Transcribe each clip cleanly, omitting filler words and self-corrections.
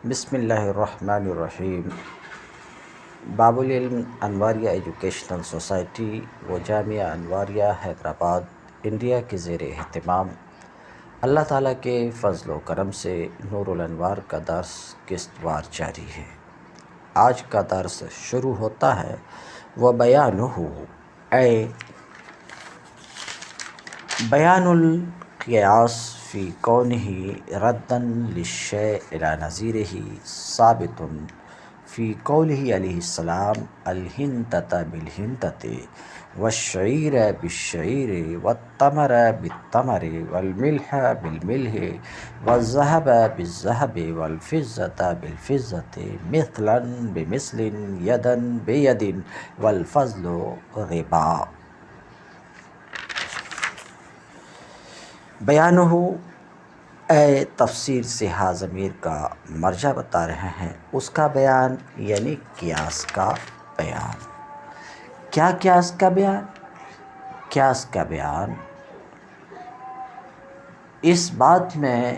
بسم اللہ الرحمن الرحیم۔ باب العلم انواریہ ایجوکیشنل سوسائٹی و جامعہ انواریہ حیدرآباد انڈیا کے زیر اہتمام اللہ تعالیٰ کے فضل و کرم سے نور الانوار کا درس قسط وار جاری ہے۔ آج کا درس شروع ہوتا ہے بیان القیاس فی کونہ ردًا للشیء الی نظیرہ ثابت فی قولہ علیہ السلام الحنطۃ بالحنطۃ والشعیر بالشعیر والتمر بالتمر والملح بالملح والذهب بالذهب والفضة بالفضة مثلا بمثل یدا بید والفضل ربا۔ بیانہ اے تفسیر سے ہا ضمیر کا مرجع بتا رہے ہیں، اس کا بیان یعنی قیاس کا بیان۔ کیا قیاس کا بیان؟ قیاس کا بیان اس بات میں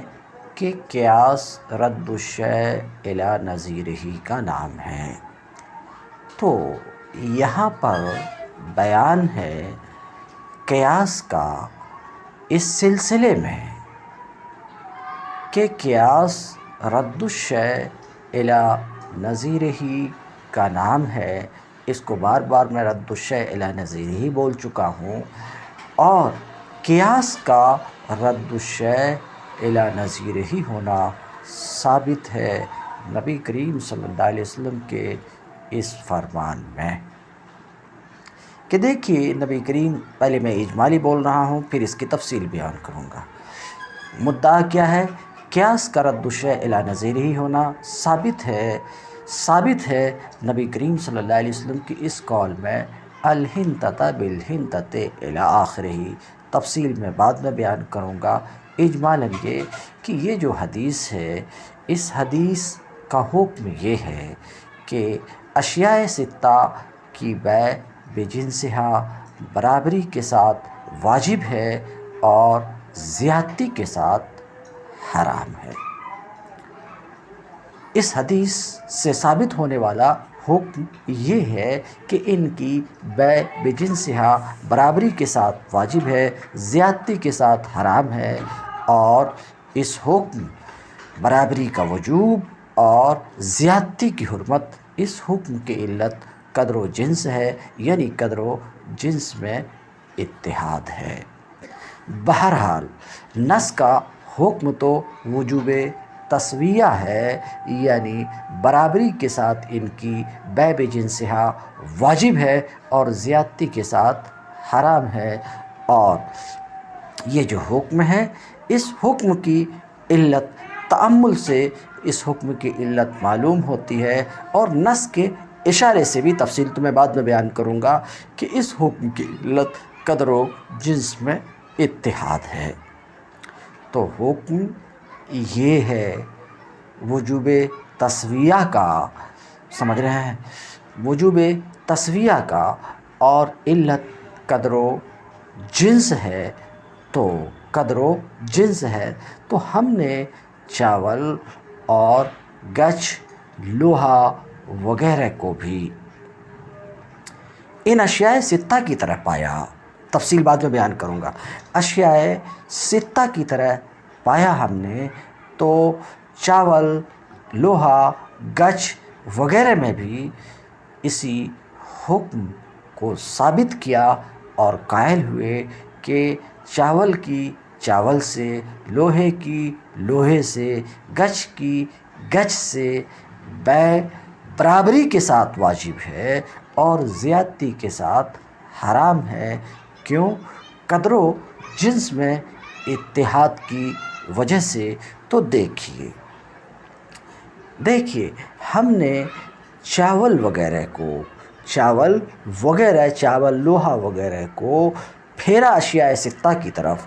کہ قیاس رد الشیء الی نظیرہ کا نام ہے۔ تو یہاں پر بیان ہے قیاس کا اس سلسلے میں کہ قیاس رد الشیء الی نظیرہ کا نام ہے۔ اس کو بار بار میں رد الشیء الی نظیرہ بول چکا ہوں، اور قیاس کا رد الشیء الی نظیرہ ہونا ثابت ہے نبی کریم صلی اللہ علیہ وسلم کے اس فرمان میں کہ دیکھیے نبی کریم، پہلے میں اجمالی بول رہا ہوں پھر اس کی تفصیل بیان کروں گا۔ مدعا کیا ہے؟ قیاس کا رد الشیء الی نظیرہ ہونا ثابت ہے نبی کریم صلی اللہ علیہ وسلم کی اس قول میں الحنطۃ بالحنطۃ الی آخرہ۔ تفصیل میں بعد میں بیان کروں گا۔ اجمالاً یہ کہ یہ جو حدیث ہے، اس حدیث کا حکم یہ ہے کہ اشیاء ستہ کی بیع بجنسہا برابری کے ساتھ واجب ہے اور زیادتی کے ساتھ حرام ہے۔ اس حدیث سے ثابت ہونے والا حکم یہ ہے کہ ان کی بیع بجنسہا برابری کے ساتھ واجب ہے، زیادتی کے ساتھ حرام ہے، اور اس حکم برابری کا وجوب اور زیادتی کی حرمت، اس حکم کی علت قدر و جنس ہے، یعنی قدر و جنس میں اتحاد ہے۔ بہرحال نص کا حکم تو وجوب تسویہ ہے، یعنی برابری کے ساتھ ان کی بیع بجنسہا واجب ہے اور زیادتی کے ساتھ حرام ہے، اور یہ جو حکم ہے، اس حکم کی علت تأمل سے اس حکم کی علت معلوم ہوتی ہے، اور نص کے اشارے سے بھی تفصیل تو میں بعد میں بیان کروں گا کہ اس حکم کی علت قدر و جنس میں اتحاد ہے۔ تو حکم یہ ہے وجوب تسویہ کا، سمجھ رہے ہیں، وجوب تسویہ کا، اور علت قدر و جنس ہے۔ تو قدر و جنس ہے تو ہم نے چاول اور گچ، لوہا وغیرہ کو بھی ان اشیاء ستہ کی طرح پایا۔ تفصیل بعد میں بیان کروں گا۔ اشیاء ستہ کی طرح پایا ہم نے، تو چاول، لوہا، گچ وغیرہ میں بھی اسی حکم کو ثابت کیا اور قائل ہوئے کہ چاول کی چاول سے، لوہے کی لوہے سے، گچ کی گچ سے بیع برابری کے ساتھ واجب ہے اور زیادتی کے ساتھ حرام ہے۔ کیوں؟ قدر و جنس میں اتحاد کی وجہ سے۔ تو دیکھیے ہم نے چاول لوہا وغیرہ کو پھیرا اشیاء ستہ کی طرف،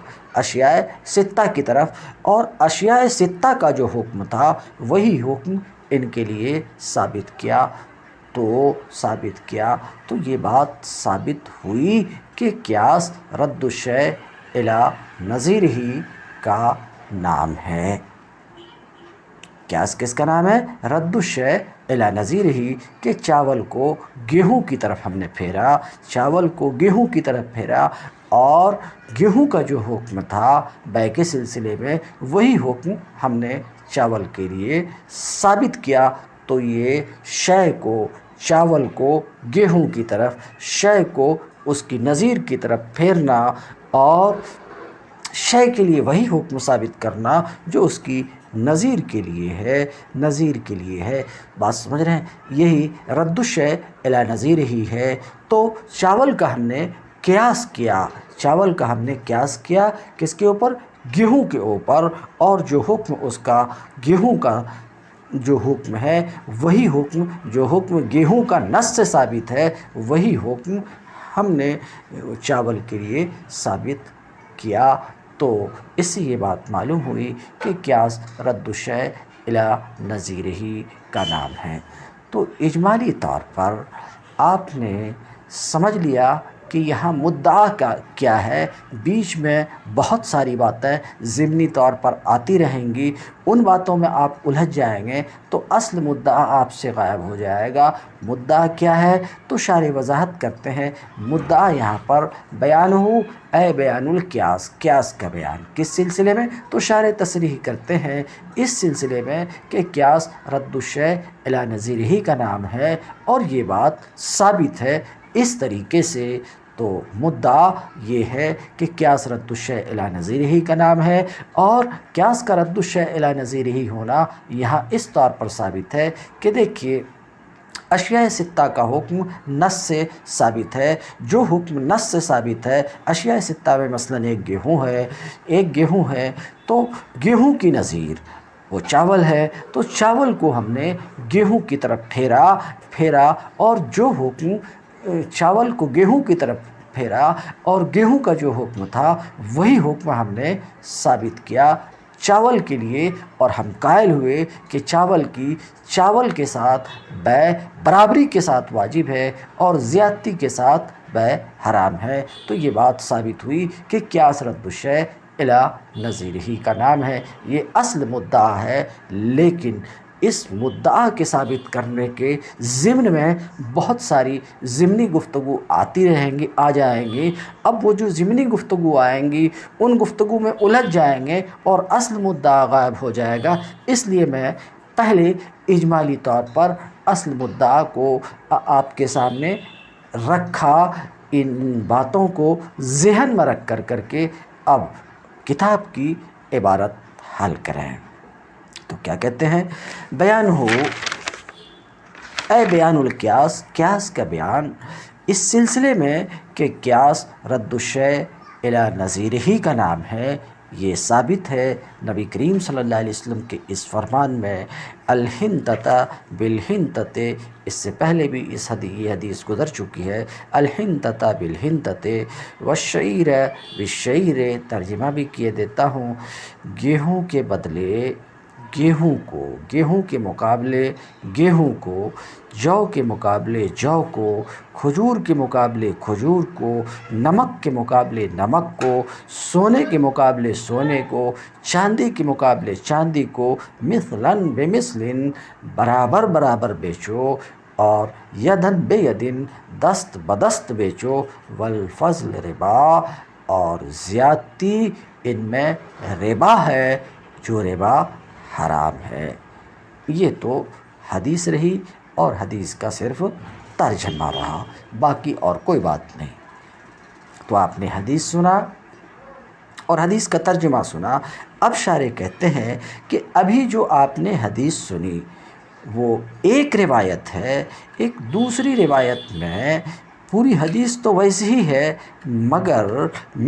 اور اشیاء ستہ کا جو حکم تھا وہی حکم ان کے لیے ثابت کیا۔ تو یہ بات ثابت ہوئی کہ قیاس رد الشیء الی نظیرہ کا نام ہے۔ قیاس کس کا نام ہے؟ رد الشیء الی نظیرہ، کہ چاول کو گیہوں کی طرف ہم نے پھیرا، چاول کو گیہوں کی طرف پھیرا، اور گیہوں کا جو حکم تھا بیع کے سلسلے میں وہی حکم ہم نے چاول کے لیے ثابت کیا۔ تو یہ شے کو، چاول کو گیہوں کی طرف، شے کو اس کی نظیر کی طرف پھیرنا اور شے کے لیے وہی حکم ثابت کرنا جو اس کی نظیر کے لیے ہے، نظیر کے لیے ہے۔ بات سمجھ رہے ہیں؟ یہی رد الشیء الی نظیرہ ہی ہے۔ تو چاول کا ہم نے قیاس کیا، چاول کا ہم نے قیاس کیا کس کے اوپر؟ گیہوں کے اوپر، اور جو حکم اس کا گیہوں کا جو حکم ہے وہی حکم، جو حکم گیہوں کا نص سے ثابت ہے وہی حکم ہم نے چاول کے لیے ثابت کیا۔ تو اس سے یہ بات معلوم ہوئی کہ قیاس رد الشیء الی نظیرہ کا نام ہے۔ تو اجمالی طور پر آپ نے سمجھ لیا کہ یہاں مدعا کا کیا ہے۔ بیچ میں بہت ساری باتیں ضمنی طور پر آتی رہیں گی، ان باتوں میں آپ الجھ جائیں گے تو اصل مدعا آپ سے غائب ہو جائے گا۔ مدعا کیا ہے؟ تو شارح وضاحت کرتے ہیں، مدعا یہاں پر بیان ہو اے بیان القیاس، قیاس کا بیان کس سلسلے میں؟ تو شارح تصریح کرتے ہیں اس سلسلے میں کہ قیاس رد الشیء الی نظیرہ کا نام ہے، اور یہ بات ثابت ہے اس طریقے سے۔ تو مدعا یہ ہے کہ قیاس رد الشیء الی نظیرہ کا نام ہے، اور قیاس کا رد الشیء الی نظیرہ ہونا یہاں اس طور پر ثابت ہے کہ دیکھیے اشیاء ستہ کا حکم نص سے ثابت ہے۔ جو حکم نص سے ثابت ہے اشیاء ستہ میں مثلاً ایک گیہوں ہے تو گیہوں کی نظیر وہ چاول ہے، تو چاول کو ہم نے گیہوں کی طرف پھیرا، اور جو حکم چاول کو گیہوں کی طرف پھیرا اور گیہوں کا جو حکم تھا وہی حکم ہم نے ثابت کیا چاول کے لیے، اور ہم قائل ہوئے کہ چاول کے ساتھ بیع برابری کے ساتھ واجب ہے اور زیادتی کے ساتھ بیع حرام ہے۔ تو یہ بات ثابت ہوئی کہ قیاس رد الشیء الی نظیرہ کا نام ہے، یہ اصل مدعا ہے۔ لیکن اس مدعا کے ثابت کرنے کے ضمن میں بہت ساری ضمنی گفتگو آتی رہیں گی، آ جائیں گی۔ اب وہ جو ضمنی گفتگو آئیں گی ان گفتگو میں الجھ جائیں گے اور اصل مدعا غائب ہو جائے گا۔ اس لیے میں پہلے اجمالی طور پر اصل مدعا کو آپ کے سامنے رکھا، ان باتوں کو ذہن میں رکھ کر کے اب کتاب کی عبارت حل کریں۔ تو کیا کہتے ہیں؟ بیان ہو اے بیان القیاس، قیاس کا بیان اس سلسلے میں کہ قیاس رد الشیء الی نظیرہ کا نام ہے، یہ ثابت ہے نبی کریم صلی اللہ علیہ وسلم کے اس فرمان میں الحنطۃ بالحنطۃ، اس سے پہلے بھی یہ حدیث گزر چکی ہے، الحنطۃ بالحنطۃ والشعیر بالشعیر، ترجمہ بھی کیے دیتا ہوں، گیہوں کے بدلے گیہوں کو، گیہوں کے مقابلے گیہوں کو، جو کے مقابلے جو کو، کھجور کے مقابلے کھجور کو، نمک کے مقابلے نمک کو، سونے کے مقابلے سونے کو، چاندی کے مقابلے چاندی کو، مثلاً بمثل، برابر برابر بیچو، اور یدن بیدن، دست بدست بیچو، والفضل ربا، اور زیادتی ان میں ربا ہے، جو ربا حرام ہے۔ یہ تو حدیث رہی اور حدیث کا صرف ترجمہ رہا، باقی اور کوئی بات نہیں۔ تو آپ نے حدیث سنا اور حدیث کا ترجمہ سنا۔ اب شارح کہتے ہیں کہ ابھی جو آپ نے حدیث سنی وہ ایک روایت ہے، ایک دوسری روایت میں پوری حدیث تو ویسی ہی ہے، مگر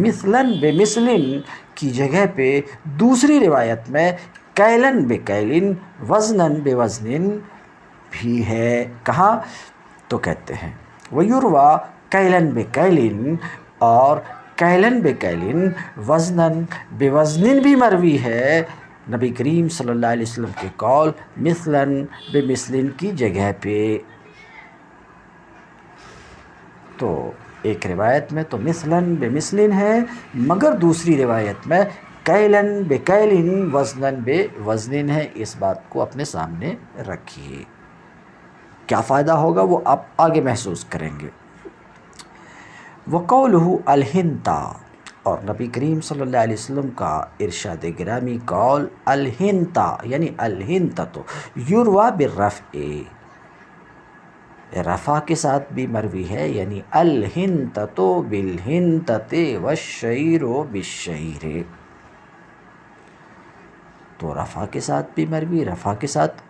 مثلاً بمثلن کی جگہ پہ دوسری روایت میں کیلن بکیلن وزنن بوزنن بھی ہے۔ کہاں؟ تو کہتے ہیں ویروا کیلن بکیلن، اور کیلن بکیلن وزنن بوزنن بھی مروی ہے نبی کریم صلی اللہ علیہ وسلم کے قول مثلاً بمثلن کی جگہ پہ۔ تو ایک روایت میں تو مثلاً بمثلن ہے، مگر دوسری روایت میں کیلن بکیلن وزنن بوزنن ہے، اس بات کو اپنے سامنے رکھیے۔ کیا فائدہ ہوگا وہ آپ آگے محسوس کریں گے۔ وقولہ الہنتا، اور نبی کریم صلی اللہ علیہ وسلم کا ارشاد گرامی قول الہنتا، یعنی الہنتۃ یروى بالرفع، رفع کے ساتھ بھی مروی ہے، یعنی الہنتۃ بالہنتۃ والشعیر بالشعیر، تو رفع کے ساتھ بھی مروی، رفع کے ساتھ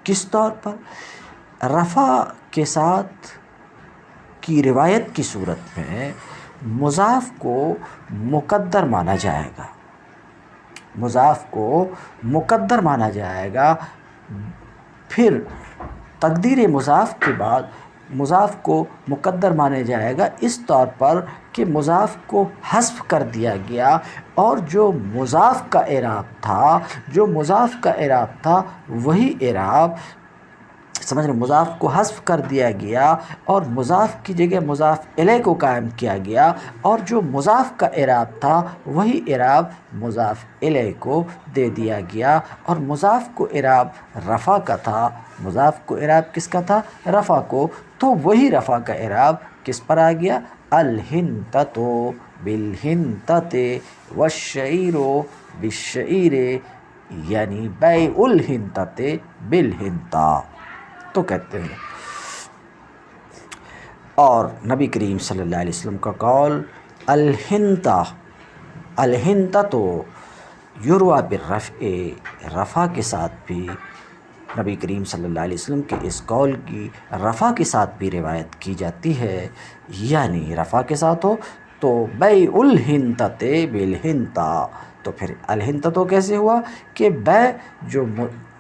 کس طور پر؟ رفع کے ساتھ کی روایت کی صورت میں مضاف کو مقدر مانا جائے گا، مضاف کو مقدر مانا جائے گا، پھر تقدیر مضاف کے بعد مضاف کو مقدر مانا جائے گا اس طور پر کہ مضاف کو حذف کر دیا گیا، اور جو مضاف کا اعراب تھا وہی اعراب، سمجھ رہے، مضاف کو حذف کر دیا گیا اور مضاف کی جگہ مضاف الیہ کو قائم کیا گیا، اور جو مضاف کا اعراب تھا وہی اعراب مضاف الیہ کو دے دیا گیا، اور مضاف کو اعراب رفع کا تھا، مضاف کو اعراب کس کا تھا؟ رفع کو، تو وہی رفع کا اعراب کس پر آ گیا؟ الہنتۃ بالہنتۃ والشعیر بالشعیر، یعنی بیع الہنتۃ بالہنتہ، تو کہتے ہیں۔ اور نبی کریم صلی اللہ علیہ وسلم کا قول الہنتہ، الہنتۃ یروى بالرفع، رفع کے ساتھ بھی نبی کریم صلی اللہ علیہ وسلم کے اس قول کی رفع کے ساتھ بھی روایت کی جاتی ہے، یعنی رفع کے ساتھ ہو تو بیع الہنتۃ بالہنتہ، تو پھر الہنتۃ کیسے ہوا کہ بیع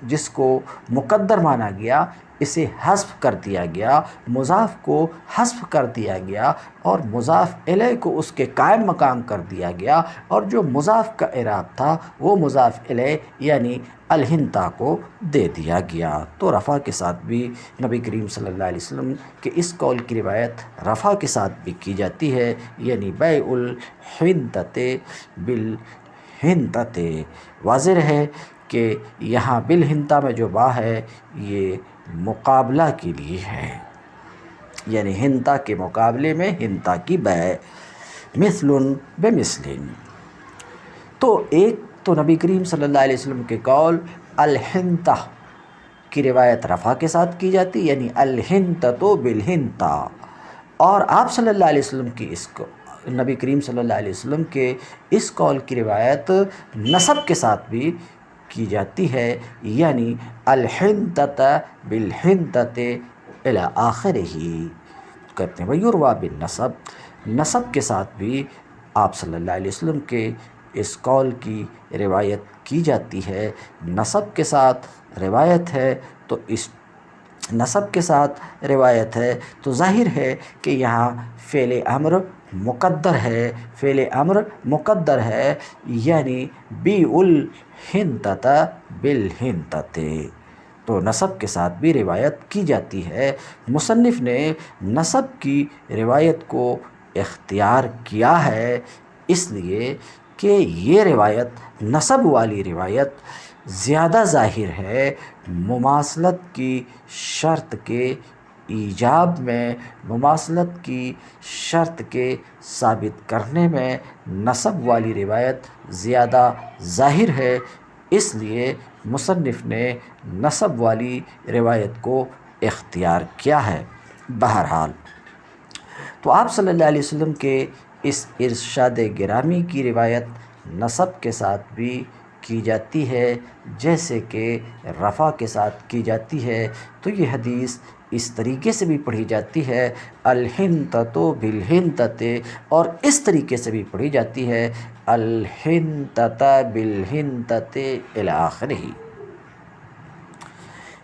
جس کو مقدر مانا گیا اسے حذف کر دیا گیا، مضاف کو حذف کر دیا گیا اور مضاف الیہ کو اس کے قائم مقام کر دیا گیا، اور جو مضاف کا اعراب تھا وہ مضاف الیہ یعنی الہنتہ کو دے دیا گیا، تو رفع کے ساتھ بھی نبی کریم صلی اللہ علیہ وسلم کے اس قول کی روایت رفع کے ساتھ بھی کی جاتی ہے، یعنی بیع الہنتۃ بالہنتۃ۔ واضح ہے کہ یہاں بالہنتہ میں جو با ہے یہ مقابلہ کے لیے ہے، یعنی ہنتہ کے مقابلے میں ہنتہ کی بیع، مثل بمثل۔ تو ایک تو نبی کریم صلی اللہ علیہ وسلم کے قول الہنتہ کی روایت رفع کے ساتھ کی جاتی، یعنی الہنتۃ بالہنتہ، اور آپ صلی اللہ علیہ وسلم کی نبی کریم صلی اللہ علیہ وسلم کے اس قول کی روایت نصب کے ساتھ بھی کی جاتی ہے، یعنی الہنتۃ بالہنتۃ الی آخرہ، کہتے ہیں ویروی بالنصب، نصب کے ساتھ بھی آپ صلی اللہ علیہ وسلم کے اس قول کی روایت کی جاتی ہے، نصب کے ساتھ روایت ہے، تو اس نصب کے ساتھ روایت ہے تو ظاہر ہے کہ یہاں فعل امر مقدر ہے، فعل امر مقدر ہے، یعنی بیع الہنتۃ بالہنتۃ، تو نصب کے ساتھ بھی روایت کی جاتی ہے۔ مصنف نے نصب کی روایت کو اختیار کیا ہے اس لیے کہ یہ روایت، نصب والی روایت زیادہ ظاہر ہے، مماثلت کی شرط کے ایجاب میں، مماثلت کی شرط کے ثابت کرنے میں نصب والی روایت زیادہ ظاہر ہے، اس لیے مصنف نے نصب والی روایت کو اختیار کیا ہے۔ بہرحال تو آپ صلی اللہ علیہ وسلم کے اس ارشاد گرامی کی روایت نصب کے ساتھ بھی کی جاتی ہے جیسے کہ رفع کے ساتھ کی جاتی ہے، تو یہ حدیث اس طریقے سے بھی پڑھی جاتی ہے الہنتۃ بالہنتۃ، اور اس طریقے سے بھی پڑھی جاتی ہے الہنتۃ بالہنتۃ الی آخرہ،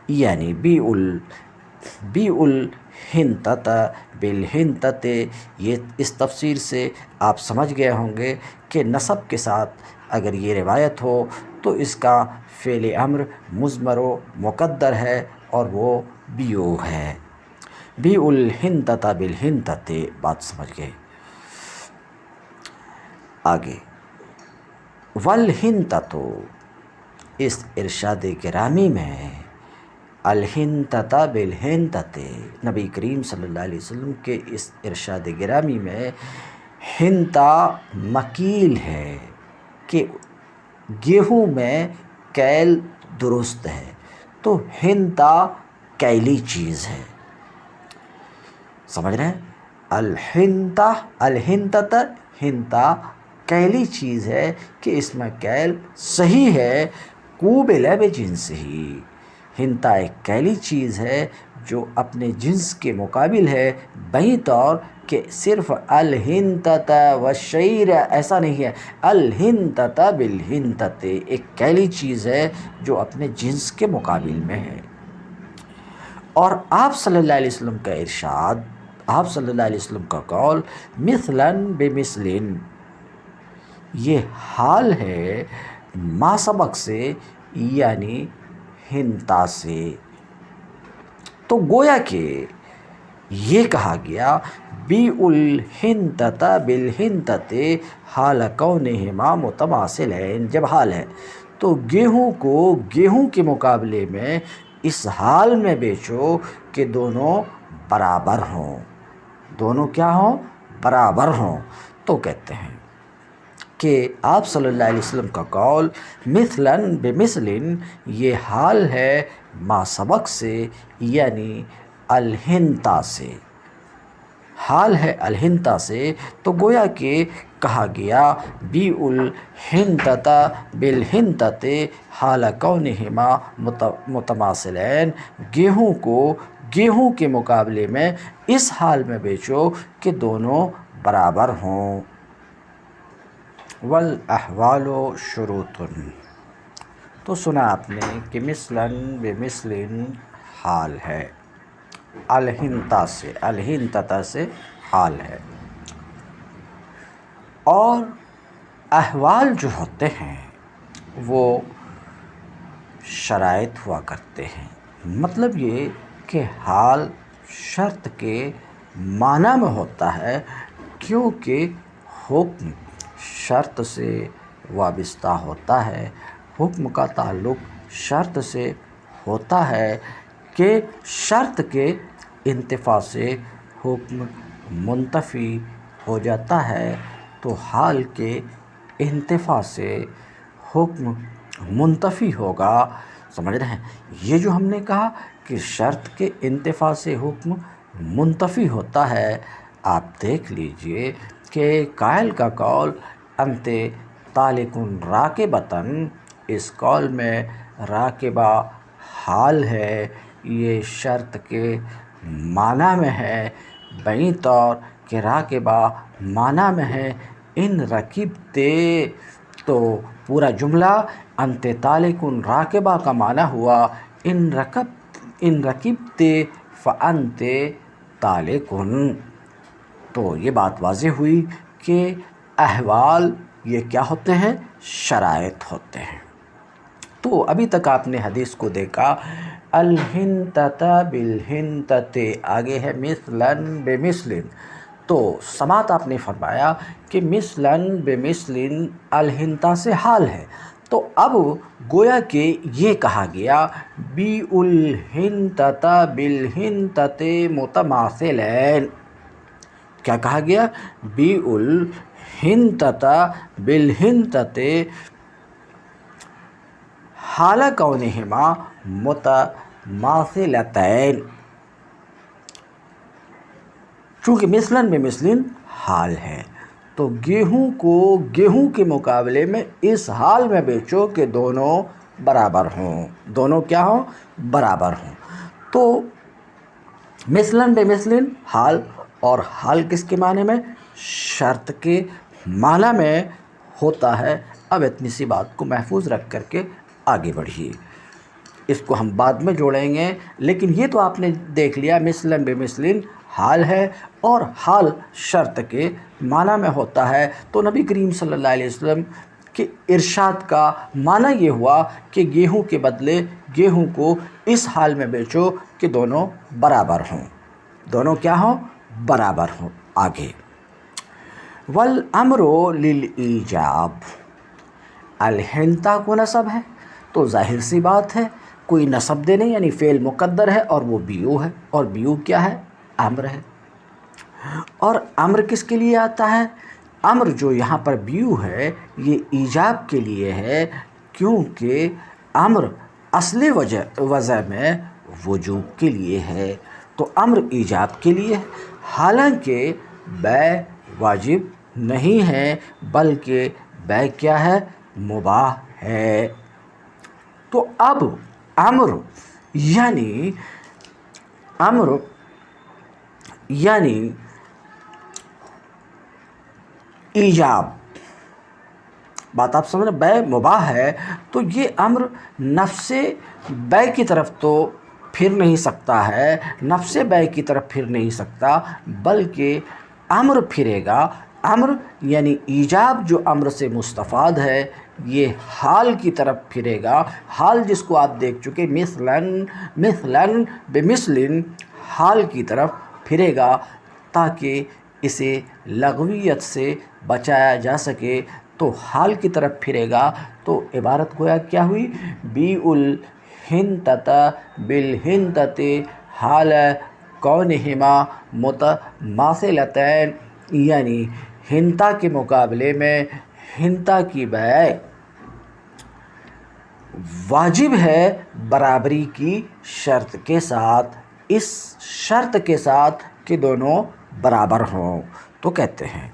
یعنی بیع الہنتۃ بالہنتۃ۔ یہ اس تفسیر سے آپ سمجھ گئے ہوں گے کہ نصب کے ساتھ اگر یہ روایت ہو تو اس کا فعل امر مضمر و مقدر ہے اور وہ بیع ہے، بیع الہنتۃ بالہنتۃ، بات سمجھ گئے۔ آگے والحنتۃ، اس ارشاد گرامی میں الحنتۃ بالحنتۃ، نبی کریم صلی اللہ علیہ وسلم کے اس ارشاد گرامی میں حنطہ مکیل ہے کہ گیہوں میں کیل درست ہے، تو حنطہ کیلی چیز ہے، سمجھ رہے ہیں؟ الحنتۃ حنطہ کیلی چیز ہے کہ اس میں کیل صحیح ہے، قوبل بجنسہ، حنطہ ایک کیلی چیز ہے جو اپنے جنس کے مقابل ہے، بہی طور کہ صرف الحنطۃ والشعیر ایسا نہیں ہے، الحنطۃ بالحنطۃ ایک کیلی چیز ہے جو اپنے جنس کے مقابل میں ہے۔ اور آپ صلی اللہ علیہ وسلم کا ارشاد، آپ صلی اللہ علیہ وسلم کا قول مثلاً بمثل، یہ حال ہے ما سبق سے یعنی حنطہ سے۔ تو گویا کہ یہ کہا گیا بیع الحنطۃ بالحنطۃ حال کونہما متماثلین، جب حال ہے تو گیہوں کو گیہوں کے مقابلے میں اس حال میں بیچو کہ دونوں برابر ہوں، دونوں کیا ہوں؟ برابر ہوں۔ تو کہتے ہیں کہ آپ صلی اللہ علیہ وسلم کا قول مثلاً بمثل، یہ حال ہے ما سبق سے یعنی الحنطہ سے، حال ہے الحنطہ سے۔ تو گویا کہ کہا گیا بیع الحنطۃ بالحنطۃ حال کونہما متماثلین، گیہوں کو گیہوں کے مقابلے میں اس حال میں بیچو کہ دونوں برابر ہوں۔ والاحوال شروط، تو سنا آپ نے کہ مثلاً بمثل حال ہے، الحنطہ سے، الحنطۃ سے حال ہے، اور احوال جو ہوتے ہیں وہ شرائط ہوا کرتے ہیں۔ مطلب یہ کہ حال شرط کے معنی میں ہوتا ہے، کیونکہ حکم شرط سے وابستہ ہوتا ہے، حکم کا تعلق شرط سے ہوتا ہے کہ شرط کے انتفاع سے حکم منتفی ہو جاتا ہے، تو حال کے انتفاع سے حکم منتفی ہوگا، سمجھ رہے ہیں؟ یہ جو ہم نے کہا کہ شرط کے انتفاع سے حکم منتفی ہوتا ہے، آپ دیکھ لیجئے کہ قائل کا قول انت طالق راکبۃ، اس قول میں راکبہ حال ہے، یہ شرط کے معنی میں ہے، بہی طور کہ راکبہ معنی میں ہے ان رکبت، تو پورا جملہ انت طالق راکبہ کا معنی ہوا ان رکبت فانت طالق۔ تو یہ بات واضح ہوئی کہ احوال یہ کیا ہوتے ہیں؟ شرائط ہوتے ہیں۔ تو ابھی تک آپ نے حدیث کو دیکھا الحنطۃ بالحنطۃ، آگے ہے مثلاً بمثل، تو سماعت آپ نے فرمایا کہ مثلاً بمثل الحنطہ سے حال ہے، تو اب گویا کہ یہ کہا گیا بیع الحنطۃ بالحنطۃ متماثلین، کیا کہا گیا؟ بیع الحنطۃ بالحنطۃ حال کونہما متماثلتین، چونکہ مثلاً بمثل حال ہے تو گیہوں کو گیہوں کے مقابلے میں اس حال میں بیچو کہ دونوں برابر ہوں، دونوں کیا ہوں؟ برابر ہوں۔ تو مثلاً بمثل حال، اور حال کس کے معنی میں؟ شرط کے معنی میں ہوتا ہے۔ اب اتنی سی بات کو محفوظ رکھ کر کے آگے بڑھیے، اس کو ہم بعد میں جوڑیں گے، لیکن یہ تو آپ نے دیکھ لیا مثلاً بمثل حال ہے اور حال شرط کے معنی میں ہوتا ہے۔ تو نبی کریم صلی اللہ علیہ وسلم کے ارشاد کا معنی یہ ہوا کہ گیہوں کے بدلے گیہوں کو اس حال میں بیچو کہ دونوں برابر ہوں، دونوں کیا ہوں؟ برابر ہوں۔ آگے والامر للایجاب، الہنتا کو نصب ہے تو ظاہر سی بات ہے کوئی نصب دینے یعنی فعل مقدر ہے اور وہ بیو ہے، اور بیو کیا ہے؟ امر ہے۔ اور امر کس کے لیے آتا ہے؟ امر جو یہاں پر بیو ہے یہ ایجاب کے لیے ہے، کیونکہ امر اصل وضع میں وجوب کے لیے ہے، تو امر ایجاب کے لیے ہے، حالانکہ بیع واجب نہیں ہے بلکہ بیع کیا ہے؟ مباح ہے۔ تو اب امر یعنی ایجاب، بات آپ سمجھ رہے ہیں؟ بیع مباح ہے تو یہ امر نفس بیع کی طرف تو پھر نہیں سکتا ہے، نفس بیع کی طرف پھر نہیں سکتا، بلکہ امر پھرے گا۔ امر یعنی ایجاب جو امر سے مستفاد ہے یہ حال کی طرف پھرے گا، حال جس کو آپ دیکھ چکے مثلاً بمثل، حال کی طرف پھرے گا تاکہ اسے لغویت سے بچایا جا سکے، تو حال کی طرف پھرے گا تو عبارت گویا کیا ہوئی؟ بیع الحنطۃ بالحنطۃ حال کونہما متماثلتین، یعنی ہنتا کے مقابلے میں ہنتا کی بیع واجب ہے برابری کی شرط کے ساتھ، اس شرط کے ساتھ کہ دونوں برابر ہوں، تو کہتے ہیں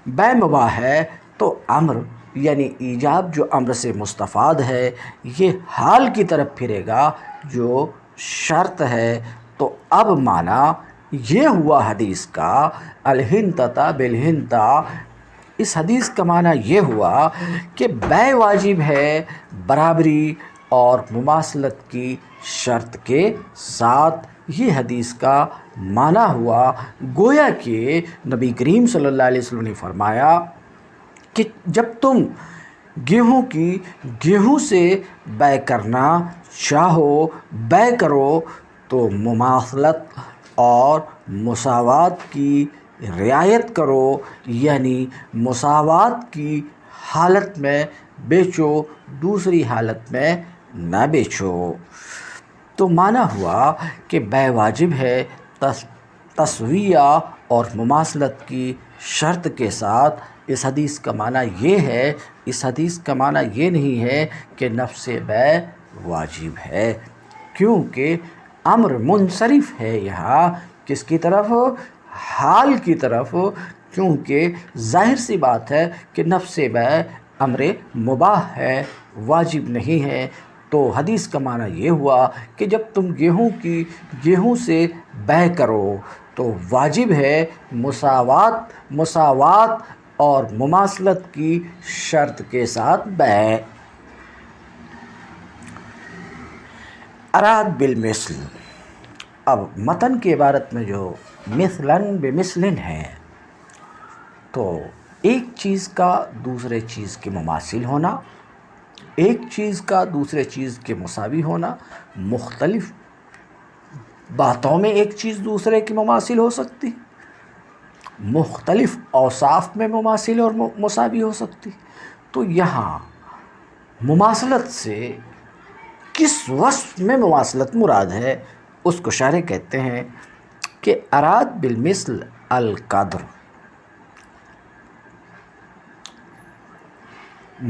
بیع مباح ہے تو امر یعنی ایجاب جو امر سے مستفاد ہے یہ حال کی طرف پھرے گا جو شرط ہے۔ تو اب معنی یہ ہوا حدیث کا الحنطۃ بالحنطہ، اس حدیث کا معنی یہ ہوا کہ بیع واجب ہے برابری اور مماثلت کی شرط کے ساتھ، یہ حدیث کا معنی ہوا۔ گویا کہ نبی کریم صلی اللہ علیہ وسلم نے فرمایا کہ جب تم گیہوں سے بیع کرنا چاہو، بیع کرو تو مماثلت اور مساوات کی رعایت کرو، یعنی مساوات کی حالت میں بیچو، دوسری حالت میں نہ بیچو۔ تو معنی ہوا کہ بیع واجب ہے تسویہ اور مماثلت کی شرط کے ساتھ۔ اس حدیث کا معنی یہ ہے، اس حدیث کا معنی یہ نہیں ہے کہ نفس بیع واجب ہے، کیونکہ امر منصرف ہے یہاں کس کی طرف؟ حال کی طرف، کیونکہ ظاہر سی بات ہے کہ نفس بیع امر مباح ہے، واجب نہیں ہے۔ تو حدیث کا معنی یہ ہوا کہ جب تم گیہوں سے بیع کرو تو واجب ہے مساوات اور مماثلت کی شرط کے ساتھ بیع۔ اراد بالمثل، اب متن کی عبارت میں جو مثلاً بمثل ہے تو ایک چیز کا دوسرے چیز کے مماثل ہونا، ایک چیز کا دوسرے چیز کے مساوی ہونا، مختلف باتوں میں ایک چیز دوسرے کی مماثل ہو سکتی، مختلف اوصاف میں مماثل اور مساوی ہو سکتی۔ تو یہاں مماثلت سے کس وصف میں مماثلت مراد ہے اس کو شارح کہتے ہیں کہ اراد بالمثل القدر۔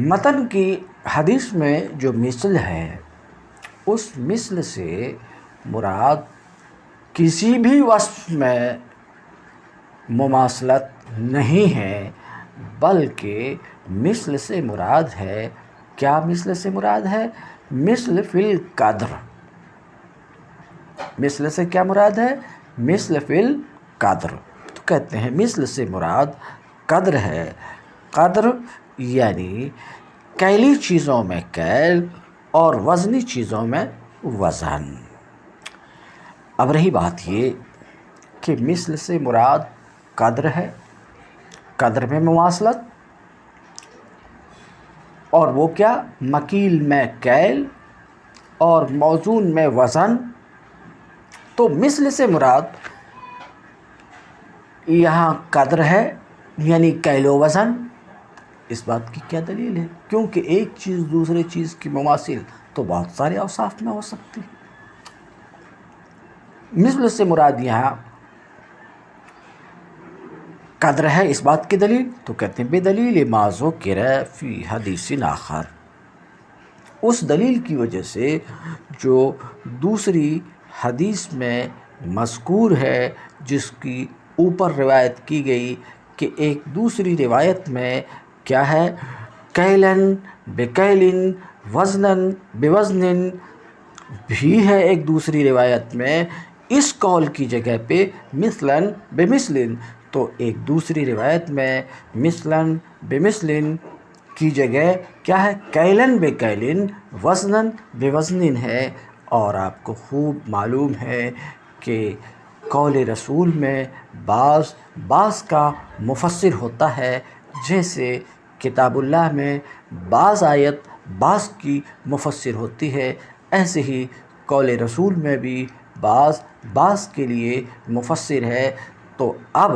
متن کی حدیث میں جو مثل ہے اس مثل سے مراد کسی بھی وصف میں مماثلت نہیں ہے، بلکہ مثل سے مراد ہے کیا؟ مثل سے مراد ہے مثل فی القدر۔ مثل سے کیا مراد ہے؟ مثل فی القدر۔ تو کہتے ہیں مثل سے مراد قدر ہے، قدر یعنی کیلی چیزوں میں کیل اور وزنی چیزوں میں وزن۔ اب رہی بات یہ کہ مثل سے مراد قدر ہے، قدر میں مماثلت، اور وہ کیا؟ مکیل میں کیل اور موزون میں وزن۔ تو مثل سے مراد یہاں قدر ہے یعنی کیل و وزن، اس بات کی کیا دلیل ہے؟ کیونکہ ایک چیز دوسرے چیز کی مماثل تو بہت سارے اوصاف میں ہو سکتی. مثل سے مراد یہاں قدر ہے. اس بات کی دلیل تو کہتے ہیں بدلیل ما ذکر فی حدیث آخر، اس دلیل کی وجہ سے جو دوسری حدیث میں مذکور ہے، جس کی اوپر روایت کی گئی کہ ایک دوسری روایت میں کیا ہے، کیلن بکیلن وزنن بوزن بھی ہے. ایک دوسری روایت میں اس قول کی جگہ پہ مثلاً بمثلن، تو ایک دوسری روایت میں مثلاً بمثلن کی جگہ کیا ہے، کیلن بکیلن وزنن بوزن ہے. اور آپ کو خوب معلوم ہے کہ قول رسول میں بعض کا مفسر ہوتا ہے، جیسے کتاب اللہ میں بعض آیت بعض کی مفسر ہوتی ہے، ایسے ہی قول رسول میں بھی بعض کے لیے مفسر ہے. تو اب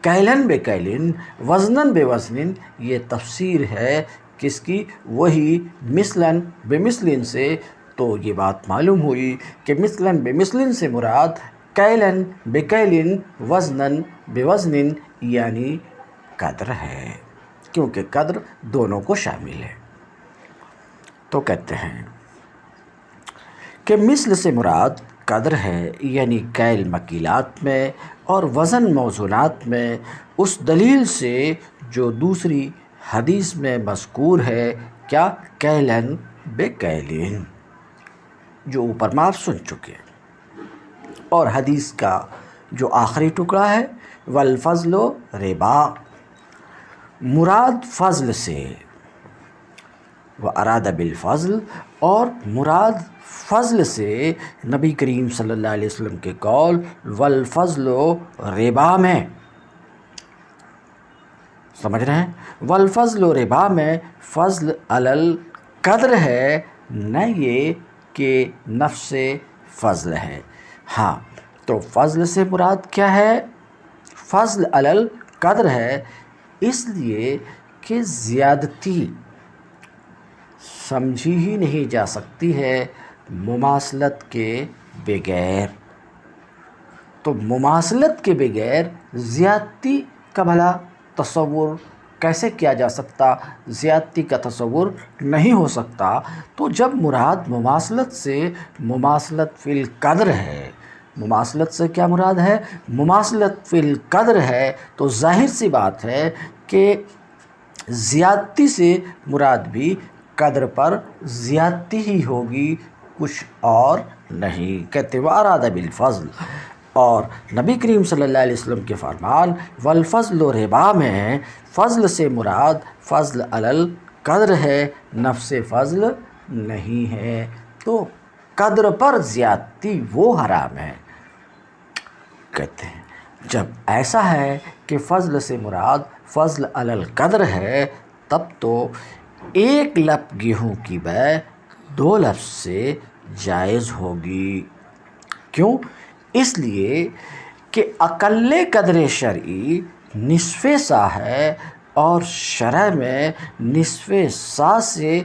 کیلن بکیلن وزنن بوزن یہ تفسیر ہے کس کی؟ وہی مثلاً بمثلن سے. تو یہ بات معلوم ہوئی کہ مثلاً بمثلن سے مراد کیلن بکیلن وزنن بوزن یعنی قدر ہے، کیونکہ قدر دونوں کو شامل ہے. تو کہتے ہیں کہ مثل سے مراد قدر ہے، یعنی کیل مکیلات میں اور وزن موزونات میں، اس دلیل سے جو دوسری حدیث میں مذکور ہے، کیا، کیلن بکیلن، جو اوپر میں آپ سن چکے. اور حدیث کا جو آخری ٹکڑا ہے والفضل ربا، مراد فضل سے، واراد بالفضل، اور مراد فضل سے نبی کریم صلی اللہ علیہ وسلم کے قول والفضل ربا میں، سمجھ رہے ہیں؟ والفضل ربا میں فضل علی القدر ہے، نہ یہ کہ نفس فضل ہے. ہاں، تو فضل سے مراد کیا ہے؟ فضل علی القدر ہے، اس لیے کہ زیادتی سمجھی ہی نہیں جا سکتی ہے مماثلت کے بغیر. تو مماثلت کے بغیر زیادتی کا بھلا تصور کیسے کیا جا سکتا؟ زیادتی کا تصور نہیں ہو سکتا. تو جب مراد مماثلت سے مماثلت فی القدر ہے، مماثلت سے کیا مراد ہے؟ مماثلت فی القدر ہے، تو ظاہر سی بات ہے کہ زیادتی سے مراد بھی قدر پر زیادتی ہی ہوگی، کچھ اور نہیں. کہتے ہیں واراد بالفضل، اور نبی کریم صلی اللہ علیہ وسلم کے فرمان والفضل ربا میں فضل سے مراد فضل علی القدر ہے، نفس فضل نہیں ہے. تو قدر پر زیادتی وہ حرام ہے. کہتے ہیں جب ایسا ہے کہ فضل سے مراد فضل علی القدر ہے، تب تو ایک لپ گیہوں کی بیع 2 لفظ سے جائز ہوگی. کیوں؟ اس لیے کہ اقل قدر شرعی نصف سا ہے، اور شرع میں نصف سا سے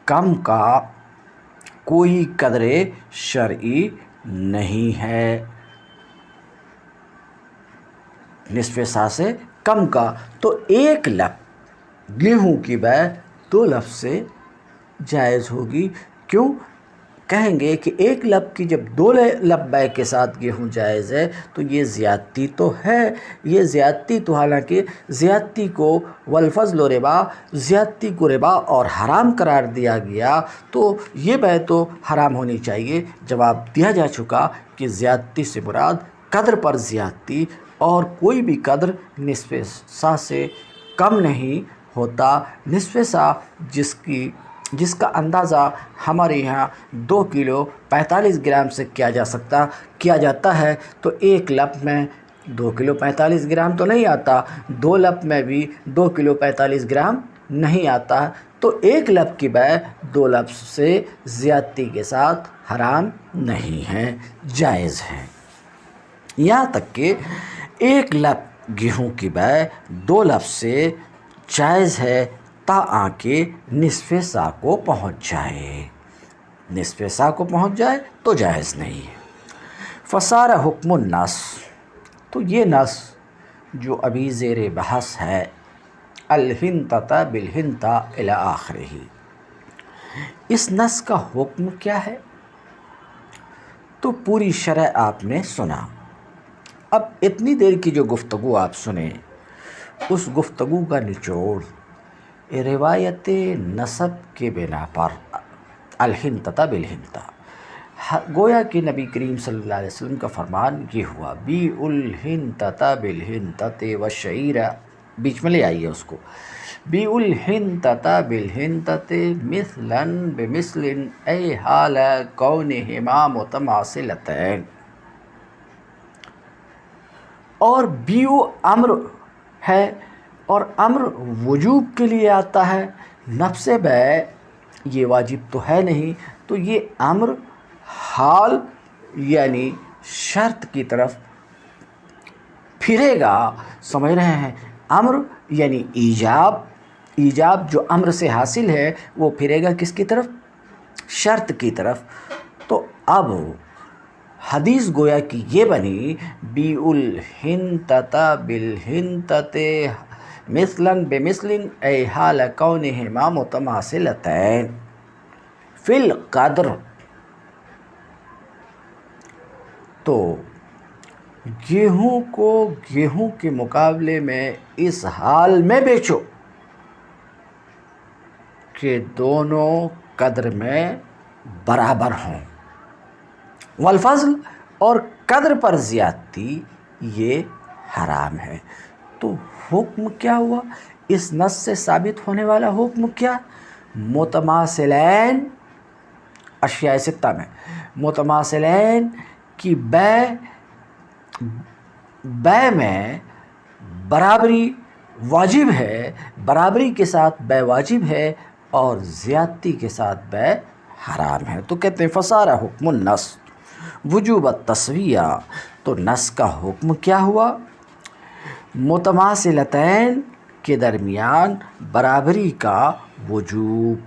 کم کا کوئی قدر شرعی نہیں ہے. نصف سا سے کم کا، تو ایک لپ گیہوں کی بیع 2 لفظ سے جائز ہوگی. کیوں؟ کہیں گے کہ ایک لپ کی جب 2 لپ بیع کے ساتھ گیہوں جائز ہے تو یہ زیادتی تو ہے. یہ زیادتی تو حالانکہ زیادتی کو والفضل ربا، زیادتی کو ربا اور حرام قرار دیا گیا، تو یہ بیع تو حرام ہونی چاہیے. جواب دیا جا چکا کہ زیادتی سے مراد قدر پر زیادتی، اور کوئی بھی قدر نصف سا سے کم نہیں ہوتا. نصف سا جس کا اندازہ ہمارے یہاں 2 کلو 45 گرام سے کیا جاتا ہے، تو ایک لپ میں 2 کلو 45 گرام تو نہیں آتا، 2 لپ میں بھی 2 کلو 45 گرام نہیں آتا. تو ایک لپ کی بیع 2 لپ سے زیادتی کے ساتھ حرام نہیں ہے، جائز ہے. یہاں تک کہ ایک لپ گیہوں کی بیع 2 لپ سے جائز ہے، آنکھیں نصف سا کو پہنچ جائے، نصف سا کو پہنچ جائے تو جائز نہیں ہے۔ فصار حکم النص، تو یہ نص جو ابھی زیر بحث ہے، الحنطۃ بالحنطہ الی آخرہ، اس نص کا حکم کیا ہے؟ تو پوری شرح آپ نے سنا۔ اب اتنی دیر کی جو گفتگو آپ سنیں، اس گفتگو کا نچوڑ روایت نسب کے بنا پر الحنطۃ بالحنطہ، گویا کہ نبی کریم صلی اللہ علیہ وسلم کا فرمان یہ ہوا، بیع الحنطۃ بالحنطۃ والشعیر، بیچ میں لے آئیے اس کو، بیع الحنطۃ بالحنطۃ مثلا بمثل ای حال کونہما متماثلتین، اور بیع امر ہے، اور امر وجوب کے لیے آتا ہے، نفس بیع یہ واجب تو ہے نہیں، تو یہ امر حال یعنی شرط کی طرف پھرے گا، سمجھ رہے ہیں؟ امر یعنی ایجاب، ایجاب جو امر سے حاصل ہے وہ پھرے گا کس کی طرف؟ شرط کی طرف۔ تو اب حدیث گویا کہ یہ بنی، بیع الحنطۃ بالحنطۃ مثلا بمثل ای حال کونہما متماثلتین فی القدر، تو گیہوں کو گیہوں کے مقابلے میں اس حال میں بیچو کہ دونوں قدر میں برابر ہوں، والفضل، اور قدر پر زیادتی یہ حرام ہے۔ تو حکم کیا ہوا؟ اس نص سے ثابت ہونے والا حکم کیا؟ متماثلین، اشیاء ستہ میں متماثلین کی بیع میں برابری واجب ہے، برابری کے ساتھ بیع واجب ہے، اور زیادتی کے ساتھ بیع حرام ہے۔ تو کہتے ہیں فصار حکم النص وجوب التسویہ، تو نص کا حکم کیا ہوا؟ متماثلتین کے درمیان برابری کا وجوب،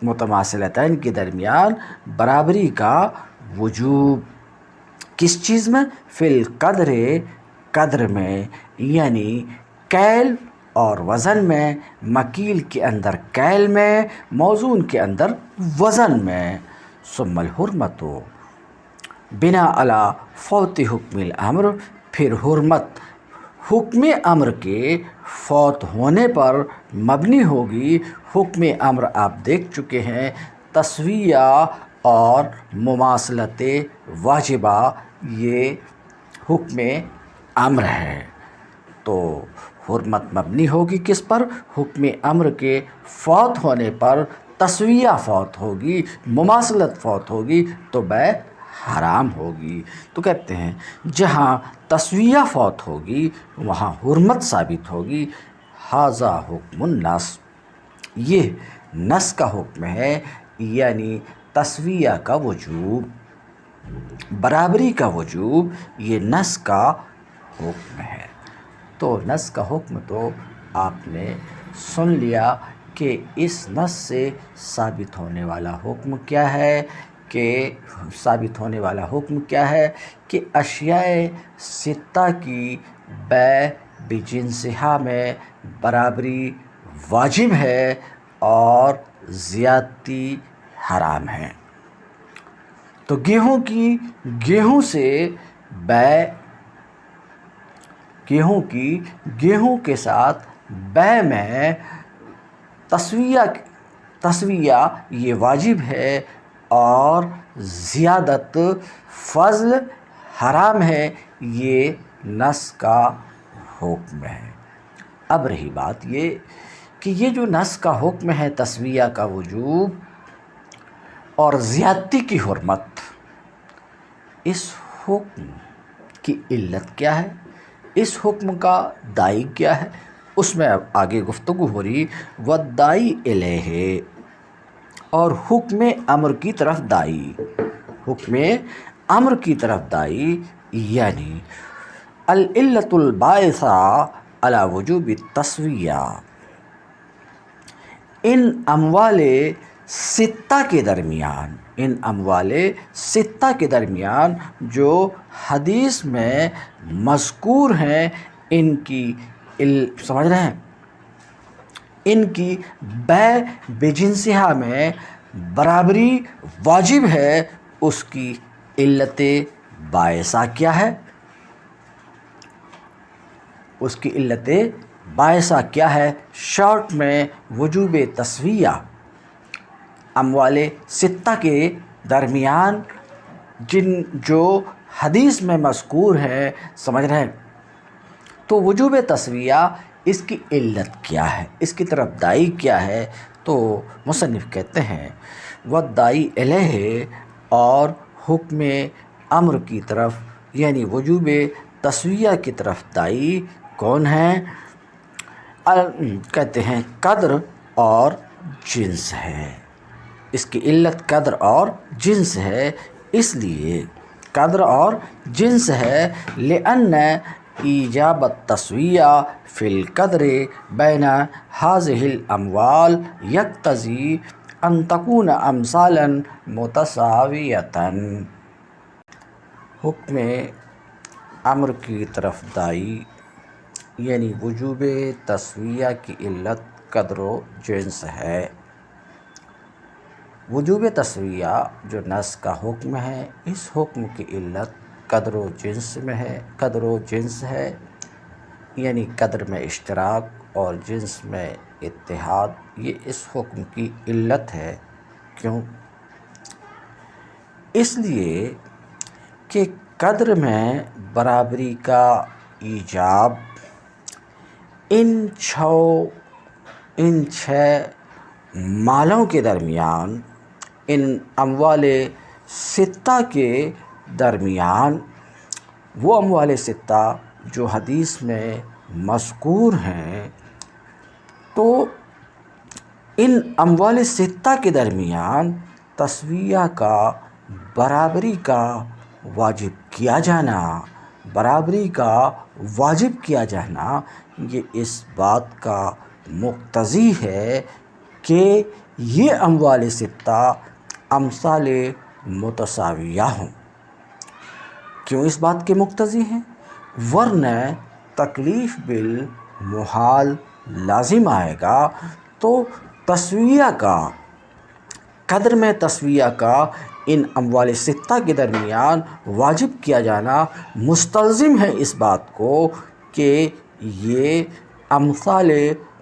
متماثلتین کے درمیان برابری کا وجوب، کس چیز میں؟ فی القدر، قدر میں، یعنی کیل اور وزن میں، مکیل کے اندر کیل میں، موزون کے اندر وزن میں۔ ثم الحرمت بنا علی فوت حکم الامر، پھر حرمت حکم امر کے فوت ہونے پر مبنی ہوگی۔ حکم امر آپ دیکھ چکے ہیں، تسویہ اور مماثلت واجبہ یہ حکم امر ہے، تو حرمت مبنی ہوگی کس پر؟ حکم امر کے فوت ہونے پر، تسویہ فوت ہوگی، مماثلت فوت ہوگی تو بیع حرام ہوگی۔ تو کہتے ہیں جہاں تسویہ فوت ہوگی وہاں حرمت ثابت ہوگی۔ ھذا حکم النص، یہ نص کا حکم ہے، یعنی تسویہ کا وجوب، برابری کا وجوب، یہ نص کا حکم ہے۔ تو نص کا حکم تو آپ نے سن لیا کہ اس نص سے ثابت ہونے والا حکم کیا ہے، کہ ثابت ہونے والا حکم کیا ہے کہ اشیاء ستہ کی بیع بجنسہا میں برابری واجب ہے اور زیادتی حرام ہے۔ تو گیہوں سے بیع، گیہوں کے ساتھ بیع میں تسویہ یہ واجب ہے، اور زیادت فضل حرام ہے، یہ نص کا حکم ہے۔ اب رہی بات یہ کہ یہ جو نص کا حکم ہے، تسویہ کا وجوب اور زیادتی کی حرمت، اس حکم کی علت کیا ہے؟ اس حکم کا داعی کیا ہے؟ اس میں اب آگے گفتگو ہو رہی، والداعی الیہ، اور حکم امر کی طرف داعی، حکم امر کی طرف داعی، یعنی العلت الباعثہ علی وجوب التسویہ، ان اموال ستہ کے درمیان، ان اموال ستہ کے درمیان جو حدیث میں مذکور ہیں، ان کی سمجھ رہے ہیں، ان کی بیع بجنسہا میں برابری واجب ہے، اس کی علت باعثہ کیا ہے؟ اس کی علت باعثہ کیا ہے؟ شارٹ میں وجوب تسویہ اموال ستہ کے درمیان جو حدیث میں مذکور ہے، سمجھ رہے ہیں، تو وجوب تسویہ اس کی علت کیا ہے، اس کی طرف داعی کیا ہے؟ تو مصنف کہتے ہیں والداعی الیہ، اور حکم امر کی طرف یعنی وجوب تسویہ کی طرف داعی کون ہے؟ کہتے ہیں قدر اور جنس ہے، اس کی علت قدر اور جنس ہے، اس لیے قدر اور جنس ہے، لأن ایجاب التسویہ فی القدر بین ہذہ الاموال یقتضی ان تکون امثالا متساویۃ۔ حکم امر کی طرف داعی یعنی وجوب تسویہ کی علت قدر و جنس ہے۔ وجوب تسویہ جو نص کا حکم ہے، اس حکم کی علت قدر و جنس میں ہے، قدر و جنس ہے، یعنی قدر میں اشتراک اور جنس میں اتحاد، یہ اس حکم کی علت ہے۔ کیوں؟ اس لیے کہ قدر میں برابری کا ایجاب ان چھ مالوں کے درمیان، ان اموال ستہ کے درمیان، وہ اموال ستہ جو حدیث میں مذکور ہیں، تو ان اموال ستہ کے درمیان تسویہ کا، برابری کا واجب کیا جانا، برابری کا واجب کیا جانا، یہ اس بات کا مقتضی ہے کہ یہ اموال ستہ امثال متساویہ ہوں۔ کیوں اس بات کے مقتضی ہیں؟ ورنہ تکلیف بالمحال لازم آئے گا، تو تسویہ کا، قدر میں تسویہ کا ان اموال ستہ کے درمیان واجب کیا جانا مستلزم ہے اس بات کو کہ یہ امثال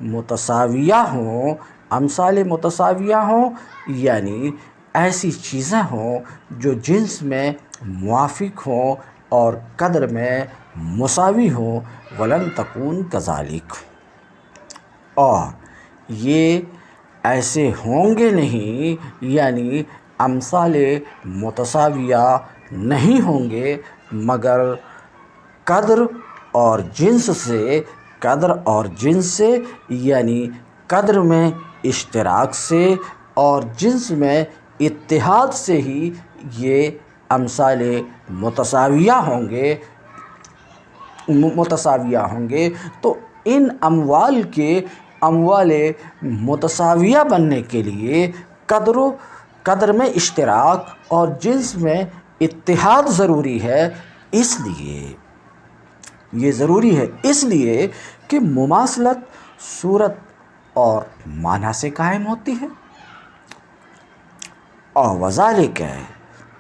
متساویہ ہوں، امثال متساویہ ہوں، یعنی ایسی چیزیں ہوں جو جنس میں موافق ہوں اور قدر میں مساوی ہوں، ولن تکون کذالک، اور یہ ایسے ہوں گے نہیں، یعنی امثال متساویہ نہیں ہوں گے مگر قدر اور جنس سے، قدر اور جنس سے، یعنی قدر میں اشتراک سے اور جنس میں اتحاد سے ہی یہ امثال متساویہ ہوں گے، متساویہ ہوں گے۔ تو ان اموال کے، اموال متساویہ بننے کے لیے قدر میں اشتراک اور جنس میں اتحاد ضروری ہے، اس لیے یہ ضروری ہے، اس لیے کہ مماثلت صورت اور معنی سے قائم ہوتی ہے، اور وذالک ہے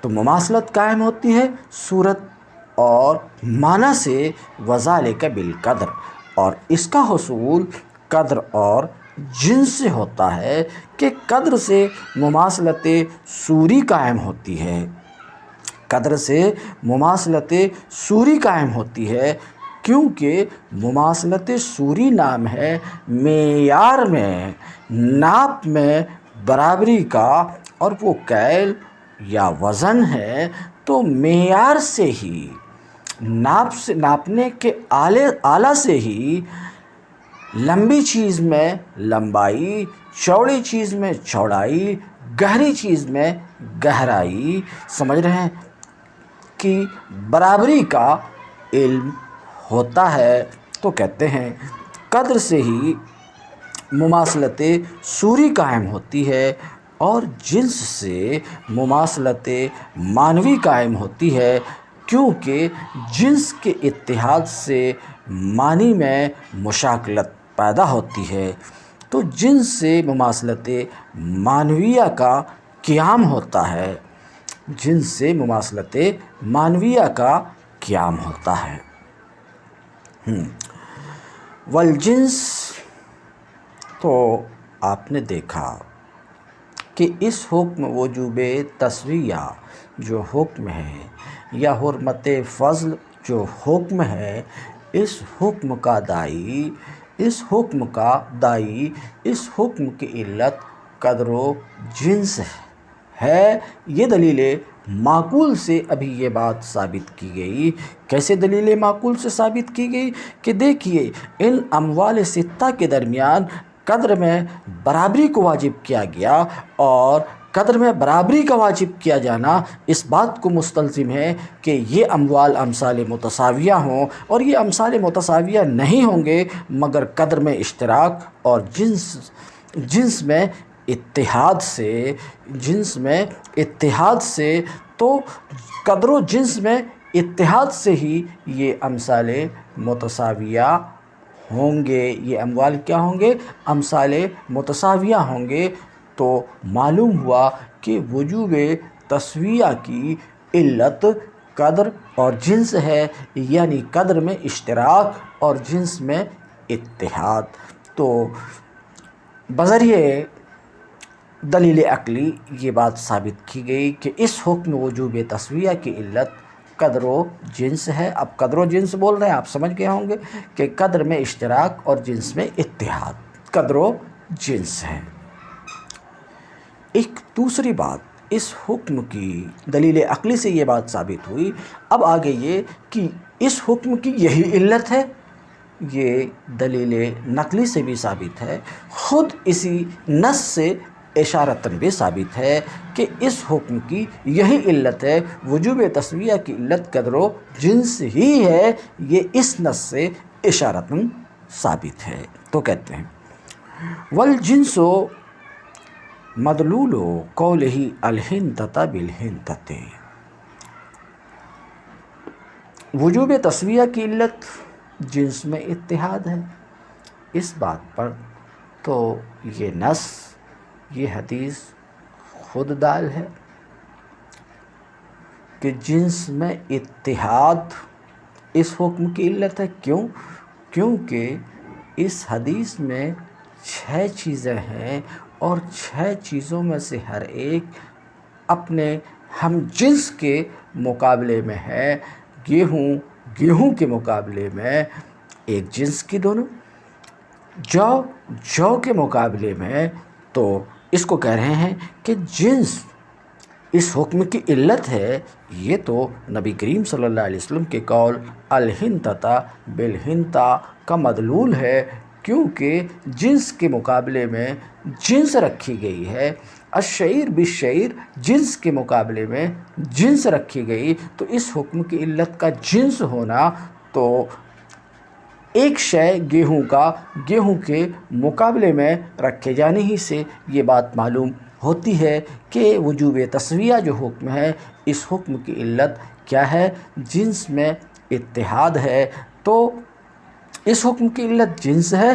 تو مماثلت قائم ہوتی ہے صورت اور معنی سے، وذالک بالقدر، اور اس کا حصول قدر اور جنس سے ہوتا ہے کہ قدر سے مماثلت صوری قائم ہوتی ہے، قدر سے مماثلت صوری قائم ہوتی ہے، کیونکہ مماثلت صوری نام ہے معیار میں، ناپ میں برابری کا، اور وہ کیل یا وزن ہے، تو معیار سے ہی، ناپنے کے آلہ سے ہی لمبی چیز میں لمبائی، چوڑی چیز میں چوڑائی، گہری چیز میں گہرائی، سمجھ رہے ہیں، کی برابری کا علم ہوتا ہے۔ تو کہتے ہیں قدر سے ہی مماثلت صوری قائم ہوتی ہے اور جنس سے مماثلت معنوی قائم ہوتی ہے، کیونکہ جنس کے اتحاد سے معنی میں مشاکلت پیدا ہوتی ہے، تو جنس سے مماثلت معنویہ کا قیام ہوتا ہے، جنس سے مماثلت معنویہ کا قیام ہوتا ہے۔ والجنس، تو آپ نے دیکھا کہ اس حکم وجوب تسویہ جو حکم ہے یا حرمت فضل جو حکم ہے، اس حکم کا داعی، اس حکم کی علت قدر و جنس ہے۔ یہ دلیل معقول سے ابھی یہ بات ثابت کی گئی۔ کیسے دلیل معقول سے ثابت کی گئی؟ کہ دیکھیے، ان اموال ستہ کے درمیان قدر میں برابری کو واجب کیا گیا، اور قدر میں برابری کا واجب کیا جانا اس بات کو مستلزم ہے کہ یہ اموال امثال متساویہ ہوں، اور یہ امثال متساویہ نہیں ہوں گے مگر قدر میں اشتراک اور جنس میں اتحاد سے، تو قدر و جنس میں اتحاد سے ہی یہ امثال متساویہ ہوں گے، یہ اموال کیا ہوں گے؟ امثال متساویہ ہوں گے۔ تو معلوم ہوا کہ وجوب تسویہ کی علت قدر اور جنس ہے، یعنی قدر میں اشتراک اور جنس میں اتحاد۔ تو بذریعہ دلیل عقلی یہ بات ثابت کی گئی کہ اس حکم وجوب تسویہ کی علت قدر و جنس ہے۔ اب قدر و جنس بول رہے ہیں، آپ سمجھ گئے ہوں گے کہ قدر میں اشتراک اور جنس میں اتحاد، قدر و جنس ہے۔ ایک دوسری بات، اس حکم کی دلیل عقلی سے یہ بات ثابت ہوئی۔ اب آگے یہ کہ اس حکم کی یہی علت ہے، یہ دلیل نقلی سے بھی ثابت ہے، خود اسی نص سے اشارتاً بھی ثابت ہے کہ اس حکم کی یہی علت ہے، وجوب تسویہ کی علت قدر و جنس ہی ہے، یہ اس نص سے اشارتاً ثابت ہے۔ تو کہتے ہیں والجنس مدلول قولہ الحنطۃ بالحنطۃ، وجوب تسویہ کی علت جنس میں اتحاد ہے۔ اس بات پر تو یہ نص، یہ حدیث خود دال ہے کہ جنس میں اتحاد اس حکم کی علت ہے۔ کیونکہ اس حدیث میں 6 چیزیں ہیں، اور 6 چیزوں میں سے ہر ایک اپنے ہم جنس کے مقابلے میں ہے۔ گیہوں کے مقابلے میں ایک جنس کی دونوں، جو کے مقابلے میں، تو اس کو کہہ رہے ہیں کہ جنس اس حکم کی علت ہے۔ یہ تو نبی کریم صلی اللہ علیہ وسلم کے قول الحنطۃ بالحنطۃ کا مدلول ہے، کیونکہ جنس کے مقابلے میں جنس رکھی گئی ہے، الشعیر بالشعیر جنس کے مقابلے میں جنس رکھی گئی، تو اس حکم کی علت کا جنس ہونا، تو ایک شے گیہوں کے مقابلے میں رکھے جانے ہی سے یہ بات معلوم ہوتی ہے کہ وجوب تسویہ جو حکم ہے، اس حکم کی علت کیا ہے؟ جنس میں اتحاد ہے۔ تو اس حکم کی علت جنس ہے،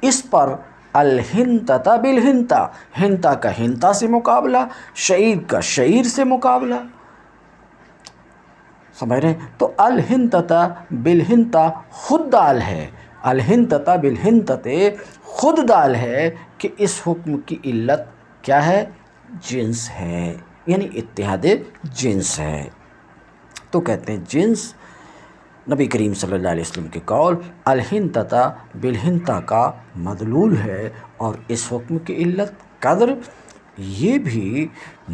اس پر الحنطۃ بالحنطۃ، حنطہ کا حنطہ سے مقابلہ، شعیر کا شعیر سے مقابلہ، سمجھ رہے ہیں؟ تو الحنطۃ بالحنطۃ خود دال ہے، الحنطۃ بالحنطۃ خود دال ہے کہ اس حکم کی علت کیا ہے؟ جنس ہے، یعنی اتحاد جنس ہے۔ تو کہتے ہیں جنس نبی کریم صلی اللہ علیہ وسلم کے قول الحنطۃ بالحنطۃ کا مدلول ہے، اور اس حکم کی علت قدر یہ بھی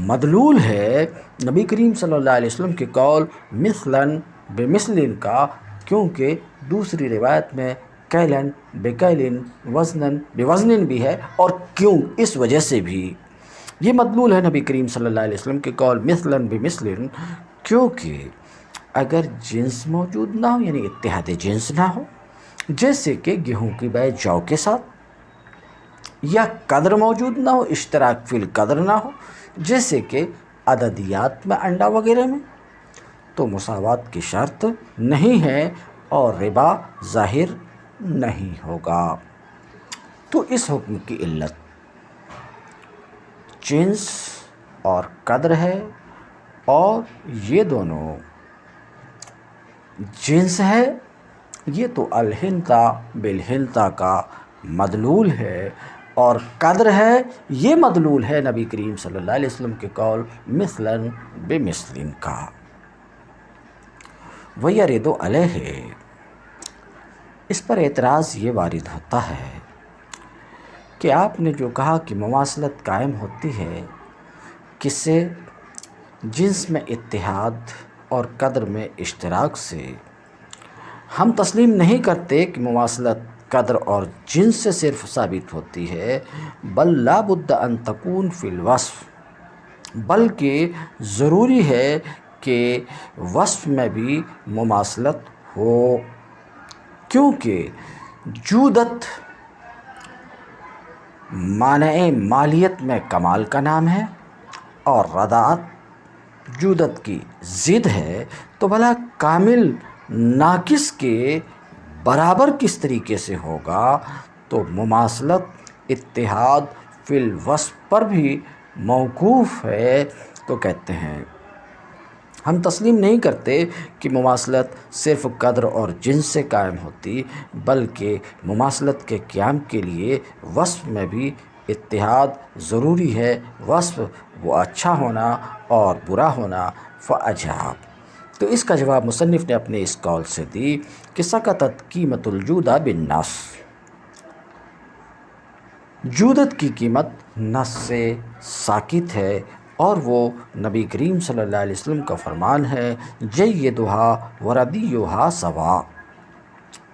مدلول ہے نبی کریم صلی اللہ علیہ وسلم کے قول مثلاً بمثل کا، کیونکہ دوسری روایت میں کیلن بکیلن وزناً بوزن بھی ہے، اور کیوں اس وجہ سے بھی یہ مدلول ہے نبی کریم صلی اللہ علیہ وسلم کے قول مثلاً بمثل، کیونکہ اگر جنس موجود نہ ہو، یعنی اتحاد جنس نہ ہو، جیسے کہ گیہوں کی بیع جو کے ساتھ، یا قدر موجود نہ ہو، اشتراک فی القدر نہ ہو، جیسے کہ عددیات میں انڈا وغیرہ میں، تو مساوات کی شرط نہیں ہے اور ربا ظاہر نہیں ہوگا۔ تو اس حکم کی علت جنس اور قدر ہے، اور یہ دونوں جنس ہے، یہ تو الہنتا بالہنتا کا مدلول ہے، اور قدر ہے یہ مدلول ہے نبی کریم صلی اللہ علیہ وسلم کے قول مثلاً بمثل کا۔ وَيَرِدُ عَلَيْهِ، اس پر اعتراض یہ وارد ہوتا ہے کہ آپ نے جو کہا کہ مماثلت قائم ہوتی ہے کس سے؟ جنس میں اتحاد اور قدر میں اشتراک سے۔ ہم تسلیم نہیں کرتے کہ مماثلت قدر اور جنس سے صرف ثابت ہوتی ہے، بل لا بد ان تکون فی الوصف، بلکہ ضروری ہے کہ وصف میں بھی مماثلت ہو، کیونکہ جودت مانع مالیت میں کمال کا نام ہے، اور رداعت جودت کی ضد ہے، تو بھلا کامل ناقص کے برابر کس طریقے سے ہوگا؟ تو مماثلت اتحاد فی الوصف پر بھی موقوف ہے۔ تو کہتے ہیں ہم تسلیم نہیں کرتے کہ مماثلت صرف قدر اور جنس سے قائم ہوتی، بلکہ مماثلت کے قیام کے لیے وصف میں بھی اتحاد ضروری ہے، وصف وہ اچھا ہونا اور برا ہونا۔ فأجاب، تو اس کا جواب مصنف نے اپنے اس قول سے دی کہ سقطت قیمت الجودہ بالنص، جودت کی قیمت نص سے ساقط ہے، اور وہ نبی کریم صلی اللہ علیہ وسلم کا فرمان ہے جیدھا وردیھا سوا،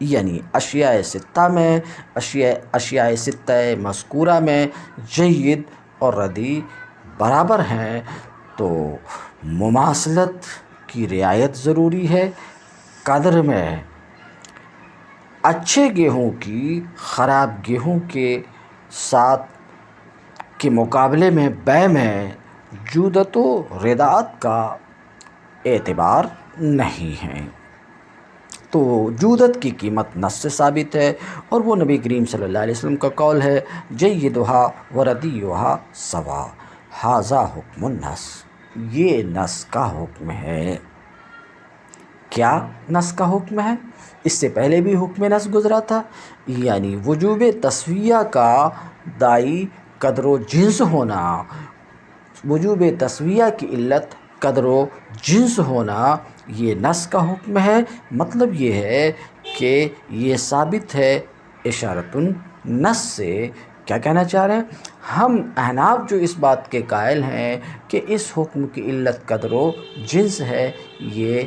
یعنی اشیاء ستہ میں، اشیاء ستہ مذکورہ میں جید اور ردی برابر ہیں۔ تو مماثلت کی رعایت ضروری ہے، قدر میں اچھے گیہوں کی خراب گیہوں کے ساتھ کے مقابلے میں بیع میں جودت و رداعت کا اعتبار نہیں ہے۔ تو جودت کی قیمت نص سے ثابت ہے، اور وہ نبی کریم صلی اللہ علیہ وسلم کا قول ہے جیدھا وردیھا سوا، ھذا حکم النص، یہ نص کا حکم ہے۔ کیا نص کا حکم ہے؟ اس سے پہلے بھی حکم نص گزرا تھا، یعنی وجوب تسویہ کا داعی قدر و جنس ہونا، وجوب تسویہ کی علت قدر و جنس ہونا، یہ نص کا حکم ہے۔ مطلب یہ ہے کہ یہ ثابت ہے اشارۃ النص سے۔ کیا کہنا چاہ رہے ہیں؟ ہم احناف جو اس بات کے قائل ہیں کہ اس حکم کی علت قدر و جنس ہے، یہ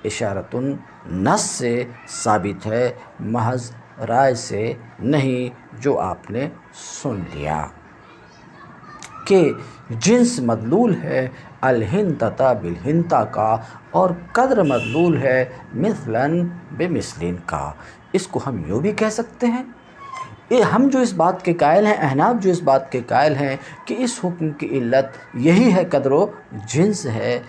اشارۃ النص سے ثابت ہے، محض رائے سے نہیں، جو آپ نے سن لیا کہ جنس مدلول ہے الہنتتا بالہنتا کا، اور قدر مدلول ہے مثلاً بمثل کا۔ اس کو ہم یوں بھی کہہ سکتے ہیں، ہم جو اس بات کے قائل ہیں، احناف جو اس بات کے قائل ہیں کہ اس حکم کی علت یہی ہے، قدر و جنس ہے،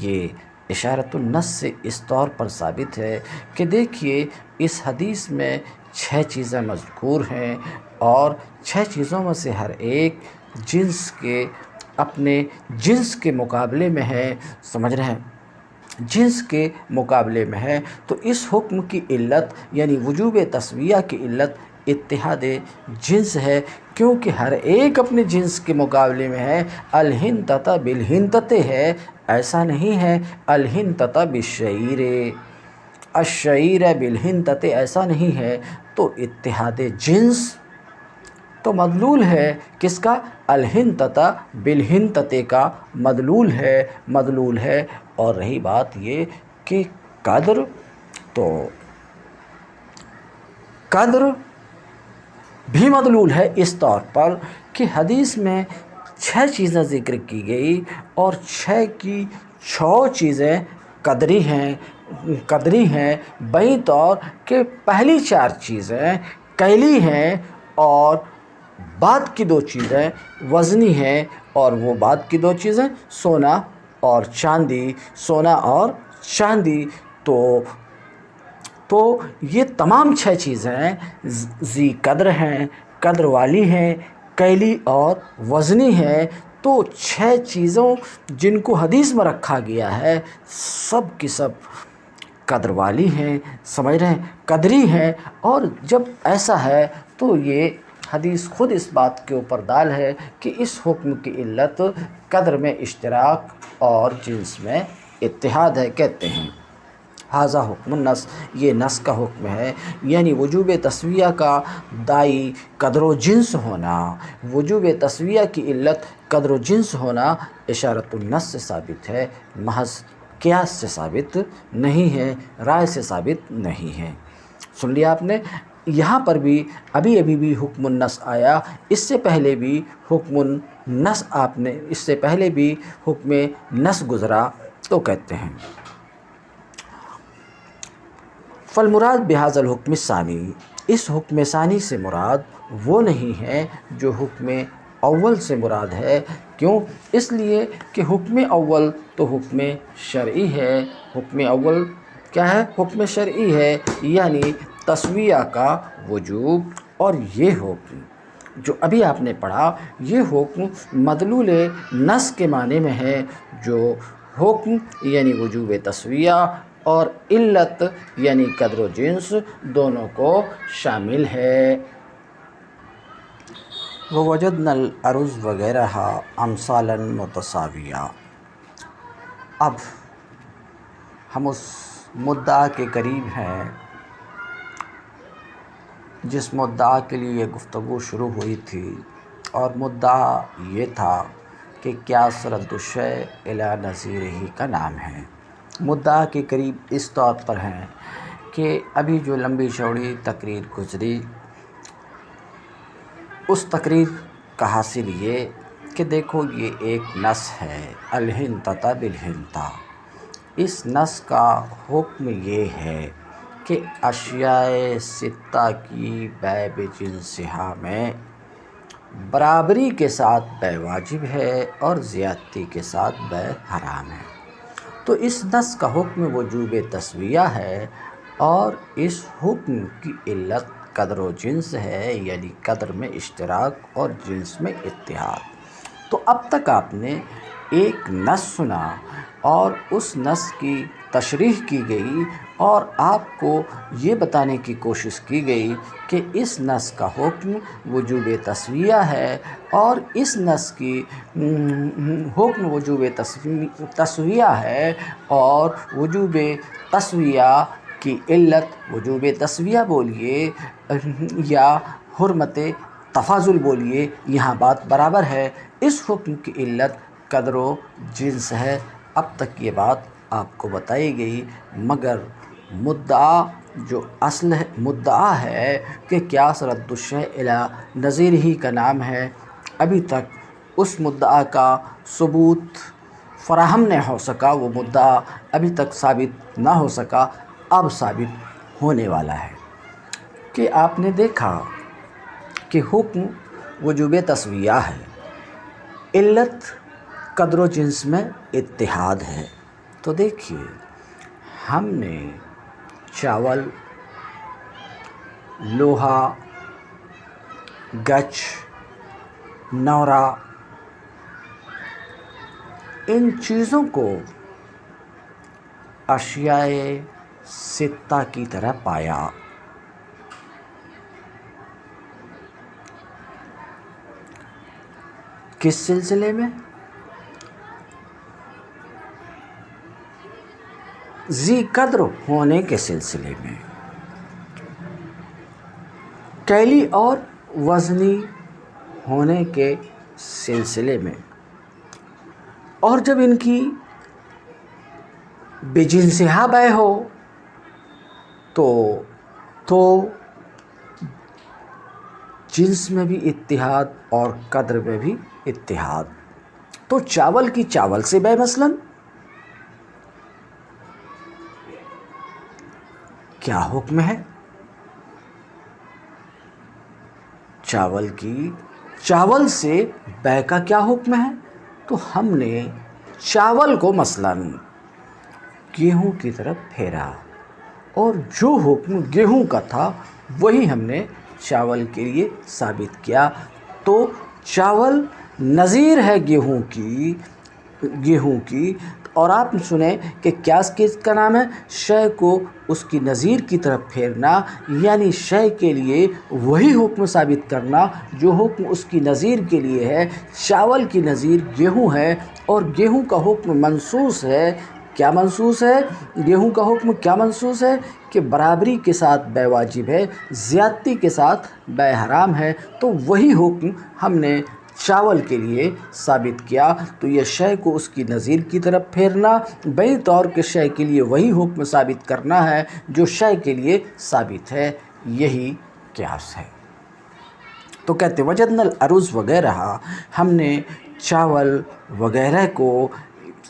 یہ اشارۃ النص سے اس طور پر ثابت ہے کہ دیکھیے اس حدیث میں 6 چیزیں مذکور ہیں، اور 6 چیزوں میں سے ہر ایک جنس کے اپنے جنس کے مقابلے میں ہے، سمجھ رہے ہیں، جنس کے مقابلے میں ہے۔ تو اس حکم کی علت یعنی وجوب تسویہ کی علت اتحاد جنس ہے، کیونکہ ہر ایک اپنے جنس کے مقابلے میں ہے۔ الہنتتا بالہنتتے ہے، ایسا نہیں ہے الہنتتا بالشعیر، الشعیر بالہنتتے، ایسا نہیں ہے۔ تو اتحاد جنس تو مدلول ہے کس کا؟ الہنتتا بالہنتتے کا مدلول ہے۔ اور رہی بات یہ کہ قدر، تو قدر بھی مدلول ہے اس طور پر کہ حدیث میں 6 چیزیں ذکر کی گئی، اور 6 کی 6 چیزیں قدری ہیں، بئی طور کہ پہلی 4 چیزیں قیلی ہیں، اور بعد کی دو چیزیں وزنی ہیں، اور وہ بعد کی دو چیزیں سونا اور چاندی، سونا اور چاندی۔ تو یہ تمام چھ چیزیں ذی قدر ہیں، قدر والی ہیں، کیلی اور وزنی ہیں۔ تو چھ چیزوں جن کو حدیث میں رکھا گیا ہے، سب کی سب قدر والی ہیں، سمجھ رہے ہیں، قدری ہیں۔ اور جب ایسا ہے تو یہ حدیث خود اس بات کے اوپر دال ہے کہ اس حکم کی علت قدر میں اشتراک اور جنس میں اتحاد ہے۔ کہتے ہیں ھذا حکم النص، یہ نص کا حکم ہے، یعنی وجوب تسویہ کا داعی قدر و جنس ہونا، وجوب تسویہ کی علت قدر و جنس ہونا اشارۃ النص سے ثابت ہے، محض قیاس سے ثابت نہیں ہے، رائے سے ثابت نہیں ہے۔ سن لیا آپ نے؟ یہاں پر بھی ابھی بھی حکم النص آیا، اس سے پہلے بھی حکم النص اس سے پہلے بھی حکم نص گزرا۔ تو کہتے ہیں فالمراد بہذا الحکم الثانی، اس حکم ثانی سے مراد وہ نہیں ہے جو حکم اول سے مراد ہے۔ کیوں؟ اس لیے کہ حکم اول تو حکم شرعی ہے۔ حکم اول کیا ہے؟ حکم شرعی ہے، یعنی تسویہ کا وجوب۔ اور یہ حکم جو ابھی آپ نے پڑھا، یہ حکم مدلول نص کے معنی میں ہے، جو حکم یعنی وجوب تسویہ اور علت یعنی قدر و جنس دونوں کو شامل ہے۔ ووجدنا الارض وغیرہ امثالا متساویہ۔ اب ہم اس مدعا کے قریب ہیں جس مدعا کے لیے یہ گفتگو شروع ہوئی تھی، اور مدعا یہ تھا کہ قیاس رد الشیء الی نظیرہ کا نام ہے۔ مدعا کے قریب اس طور پر ہیں کہ ابھی جو لمبی چوڑی تقریر گزری، اس تقریر کا حاصل یہ کہ دیکھو یہ ایک نص ہے، الحنطۃ بالحنطہ۔ اس نص کا حکم یہ ہے کہ اشیاء ستہ کی بیع بجنسہا میں برابری کے ساتھ بیع واجب ہے اور زیادتی کے ساتھ بیع حرام ہے۔ تو اس نص کا حکم وجوب تسویہ ہے، اور اس حکم کی علت قدر و جنس ہے، یعنی قدر میں اشتراک اور جنس میں اتحاد۔ تو اب تک آپ نے ایک نص سنا، اور اس نص کی تشریح کی گئی، اور آپ کو یہ بتانے کی کوشش کی گئی کہ اس نص کا حکم وجوب تسویہ ہے، اور اس نص کی حکم وجوب تسویہ ہے، اور وجوب تسویہ کی علت وجوب تسویہ بولیے یا حرمت تفاضل بولیے، یہاں بات برابر ہے۔ اس حکم کی علت قدر و جنس ہے۔ اب تک یہ بات آپ کو بتائی گئی، مگر مدعا جو اصل مدعا ہے کہ قیاس رد الشیء الی نظیرہ کا نام ہے، ابھی تک اس مدعا کا ثبوت فراہم نہیں ہو سکا، وہ مدعا ابھی تک ثابت نہ ہو سکا، اب ثابت ہونے والا ہے۔ کہ آپ نے دیکھا کہ حکم وجوب تسویہ ہے، علت قدر و جنس میں اتحاد ہے۔ تو دیکھیے ہم نے چاول، لوہا، گچ، نورا، ان چیزوں کو اشیاء ستہ کی طرح پایا۔ کس سلسلے میں؟ ذی قدر ہونے کے سلسلے میں، کیلی اور وزنی ہونے کے سلسلے میں، اور جب ان کی بجنسہا بیع ہو تو جنس میں بھی اتحاد اور قدر میں بھی اتحاد۔ تو چاول کی چاول سے بیع مثلاً کیا حکم ہے؟ چاول کی، چاول سے بے کا کیا حکم ہے؟ تو ہم نے چاول کو مثلاً گیہوں کی طرف پھیرا، اور جو حکم گیہوں کا تھا وہی ہم نے چاول کے لیے ثابت کیا۔ تو چاول نظیر ہے گیہوں کی، اور آپ سنیں کہ قیاس کس کا نام ہے؟ شے کو اس کی نظیر کی طرف پھیرنا، یعنی شے کے لیے وہی حکم ثابت کرنا جو حکم اس کی نظیر کے لیے ہے۔ چاول کی نظیر گیہوں ہے، اور گیہوں کا حکم منصوص ہے۔ کیا منصوص ہے؟ گیہوں کا حکم کیا منصوص ہے؟ کہ برابری کے ساتھ بے واجب ہے، زیادتی کے ساتھ بے حرام ہے۔ تو وہی حکم ہم نے چاول کے لیے ثابت کیا۔ تو یہ شے کو اس کی نظیر کی طرف پھیرنا، بئی طور کے شے کے لیے وہی حکم ثابت کرنا ہے جو شے کے لیے ثابت ہے، یہی قیاس ہے۔ تو کہتے وجدنا الارز وغیرہ، ہم نے چاول وغیرہ کو،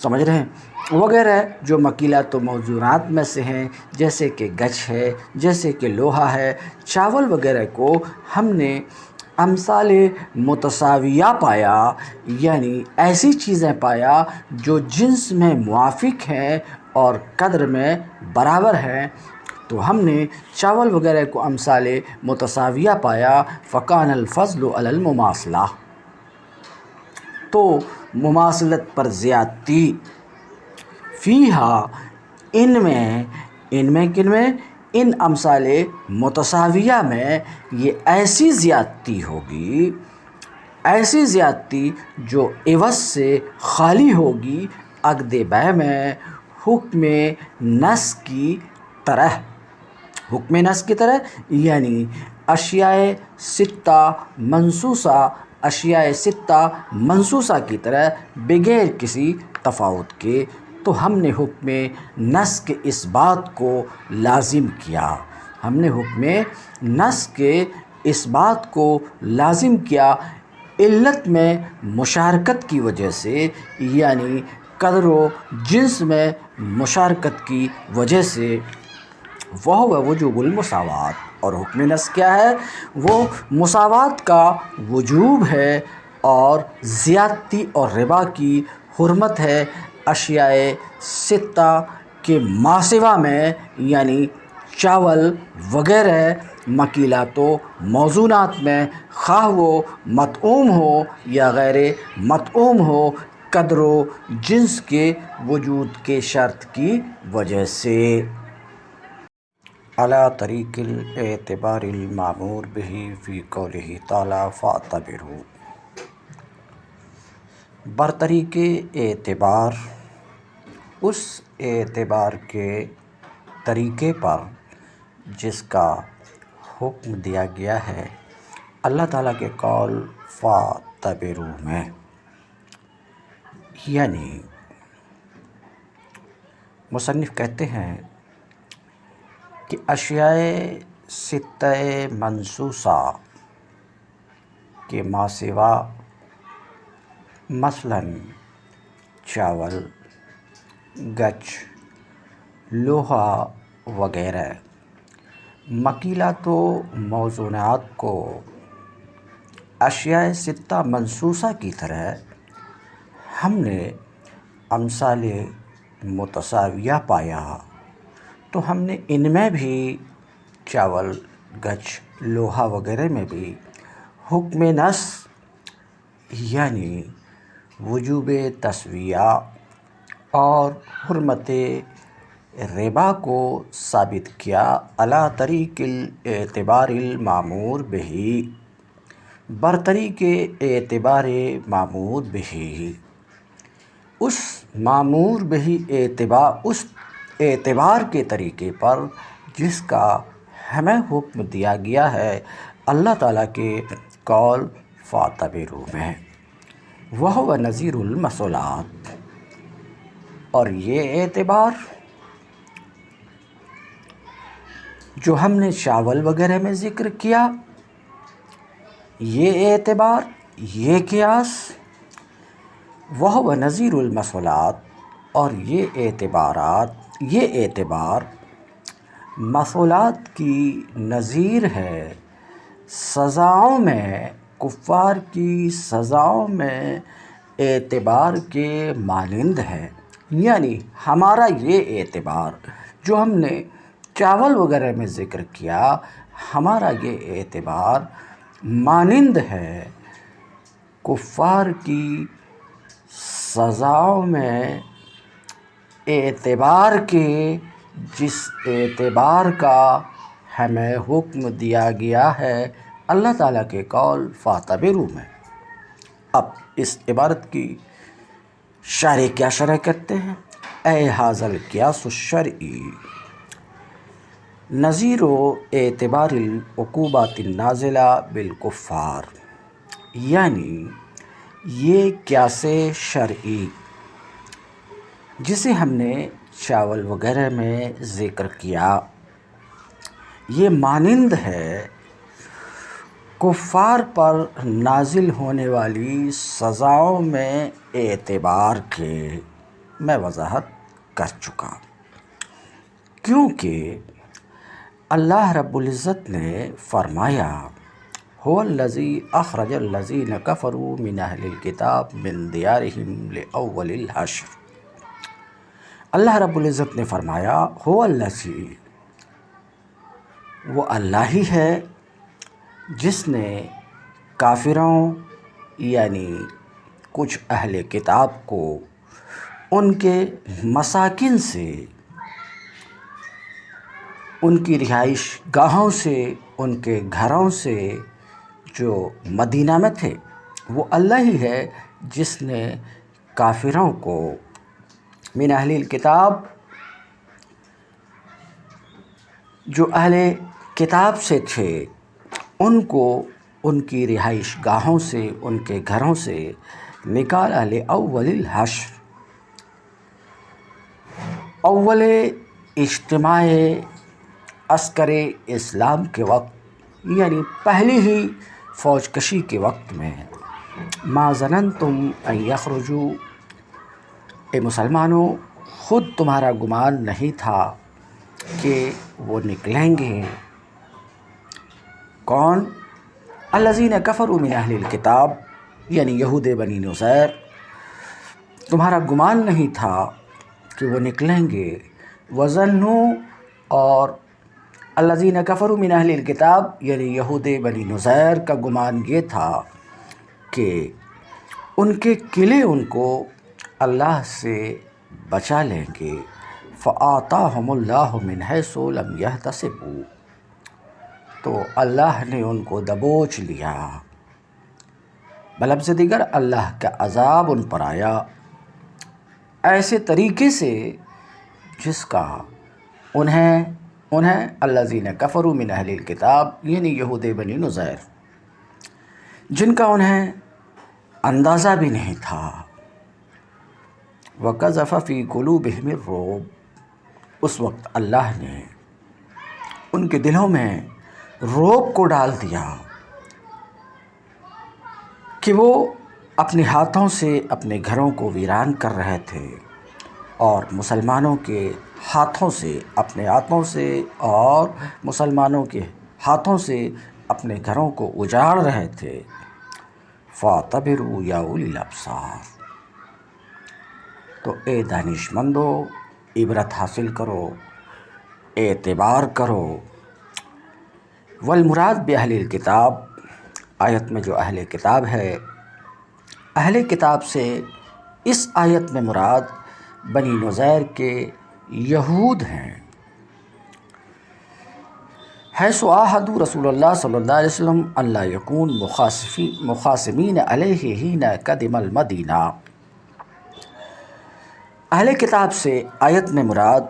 سمجھ رہے ہیں، وغیرہ جو مکیلات و موزونات میں سے ہیں، جیسے کہ گچ ہے، جیسے کہ لوہا ہے، چاول وغیرہ کو ہم نے امثال متساویہ پایا، یعنی ایسی چیزیں پایا جو جنس میں موافق ہیں اور قدر میں برابر ہیں۔ تو ہم نے چاول وغیرہ کو امثال متساویہ پایا، فکان الفضل علی المماثلہ، تو مماثلت پر زیادتی، فیہا، ان میں کن میں؟ ان امثال متساویہ میں یہ ایسی زیادتی ہوگی، ایسی زیادتی جو عوض سے خالی ہوگی، عقد بیع میں حکم نص کی طرح، حکم نص کی طرح، یعنی اشیاء ستہ منصوصہ کی طرح بغیر کسی تفاوت کے۔ تو ہم نے حکم نص کے اس بات کو لازم کیا، ہم نے حکم نص کے اس بات کو لازم کیا علت میں مشارکت کی وجہ سے، یعنی قدر و جنس میں مشارکت کی وجہ سے۔ وہ وجوب المساوات، اور حکم نص کیا ہے؟ وہ مساوات کا وجوب ہے، اور زیادتی اور ربا کی حرمت ہے اشیاء ستہ کے ماسوا میں، یعنی چاول وغیرہ مکیلات و موزونات میں، خواہ وہ مطعوم ہو یا غیر مطعوم ہو، قدر و جنس کے وجود کے شرط کی وجہ سے۔ علی طریق الاعتبار المأمور بہ فی قولہ تعالی فاعتبروا، برطریق اعتبار، اس اعتبار کے طریقے پر جس کا حکم دیا گیا ہے اللہ تعالیٰ کے قول فاعتبروا میں، یعنی مصنف کہتے ہیں کہ اشیاء ستہ منصوصہ کے ماسوا، مثلاً چاول، گچ، لوہا وغیرہ مکیلات و موزونات کو اشیاء ستہ منصوصہ کی طرح ہم نے امثال متساویہ پایا۔ تو ہم نے ان میں بھی، چاول، گچ، لوہا وغیرہ میں بھی حکم نص، یعنی وجوب تسویہ اور حرمت ربا کو ثابت کیا، علی طریق الاعتبار المأمور بہ، برطریق اعتبار مأمور بہ، اس مأمور بہ اس اعتبار کے طریقے پر جس کا ہمیں حکم دیا گیا ہے اللہ تعالیٰ کے قول فاعتبروا میں، وہو نظیر المثلات، اور یہ اعتبار جو ہم نے چاول وغیرہ میں ذکر کیا، یہ اعتبار، یہ قیاس، وہو نظیر المثلات، اور یہ اعتبار مثلات کی نظیر ہے، سزاؤں میں، کفار کی سزاؤں میں اعتبار کے مانند ہے۔ یعنی ہمارا یہ اعتبار جو ہم نے چاول وغیرہ میں ذکر کیا، ہمارا یہ اعتبار مانند ہے کفار کی سزاؤں میں اعتبار کے، جس اعتبار کا ہمیں حکم دیا گیا ہے اللہ تعالیٰ کے قول فاعتبروا میں۔ اب اس عبارت کی شارح کیا شرح کرتے ہیں؟ اے ھذا القیاس الشرعی نظیر اعتبار العقوبات النازلہ بالکفار، یعنی یہ قیاس شرعی جسے ہم نے چاول وغیرہ میں ذکر کیا، یہ مانند ہے کفار پر نازل ہونے والی سزاؤں میں اعتبار کے۔ میں وضاحت کر چکا، کیونکہ اللہ رب العزت نے فرمایا هو الذی اخرج الذین کفروا من اہل الکتاب من دیارہم لأول الحشر۔ اللہ رب العزت نے فرمایا هو الذی، وہ اللہ ہی ہے جس نے کافروں یعنی کچھ اہل کتاب کو ان کے مساکن سے، ان کی رہائش گاہوں سے، ان کے گھروں سے جو مدینہ میں تھے، وہ اللہ ہی ہے جس نے کافروں کو من اہل الکتاب، جو اہل کتاب سے تھے، ان کو ان کی رہائش گاہوں سے، ان کے گھروں سے نکالا لأول الحشر، اول اجتماع عسکر اسلام کے وقت، یعنی پہلی ہی فوج کشی کے وقت میں۔ ما ظننتم ان یخرجوا، اے مسلمانوں خود تمہارا گمان نہیں تھا کہ وہ نکلیں گے۔ کون؟ الذین کفروا من اہل الکتاب، یعنی یہود بنی نصیر، تمہارا گمان نہیں تھا کہ وہ نکلیں گے۔ وظنوا، اور الذین کفروا من اہل الکتاب یعنی یہود بنی نصیر کا گمان یہ تھا کہ ان کے قلعے ان کو اللہ سے بچا لیں گے۔ فآتاہم اللہ من حیث لم یحتسبوا، تو اللہ نے ان کو دبوچ لیا، بلفظ دیگر اللہ کا عذاب ان پر آیا ایسے طریقے سے جس کا انہیں الذین کفروا من اہل الکتاب یعنی یہود بنی نصیر، جن کا انہیں اندازہ بھی نہیں تھا۔ وَقَذَفَ فِي قُلُوبِهِمُ الرُّعْبَ، اس وقت اللہ نے ان کے دلوں میں رعب کو ڈال دیا کہ وہ اپنے ہاتھوں سے اپنے گھروں کو ویران کر رہے تھے، اور مسلمانوں کے ہاتھوں سے، اپنے ہاتھوں سے اور مسلمانوں کے ہاتھوں سے اپنے گھروں کو اجاڑ رہے تھے۔ فَاعْتَبِرُوا يَا أُولِي الْأَبْصَارِ، تو اے دانش مندو عبرت حاصل کرو، اعتبار کرو۔ والمراد بأہل الکتاب، آیت میں جو اہل کتاب ہے، اہل کتاب سے اس آیت میں مراد بنی نصیر کے یہود ہیں۔ حیث عاہدوا رسول اللہ صلی اللہ علیہ وسلم ان لا یکون مخاصمین علیہ حین قدم المدینہ۔ اہل کتاب سے آیت میں مراد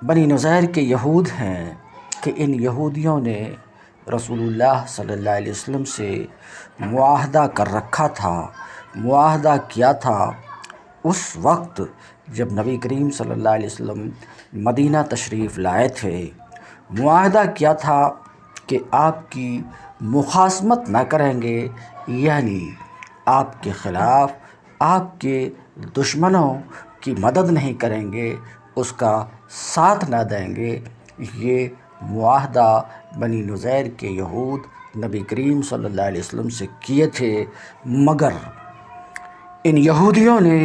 بنی نصیر کے یہود ہیں کہ ان یہودیوں نے رسول اللہ صلی اللہ علیہ وسلم سے معاہدہ کر رکھا تھا، معاہدہ کیا تھا اس وقت جب نبی کریم صلی اللہ علیہ وسلم مدینہ تشریف لائے تھے، معاہدہ کیا تھا کہ آپ کی مخاصمت نہ کریں گے، یعنی آپ کے خلاف، آپ کے دشمنوں کی مدد نہیں کریں گے، اس کا ساتھ نہ دیں گے۔ یہ معاہدہ بنی نصیر کے یہود نبی کریم صلی اللہ علیہ وسلم سے کیے تھے، مگر ان یہودیوں نے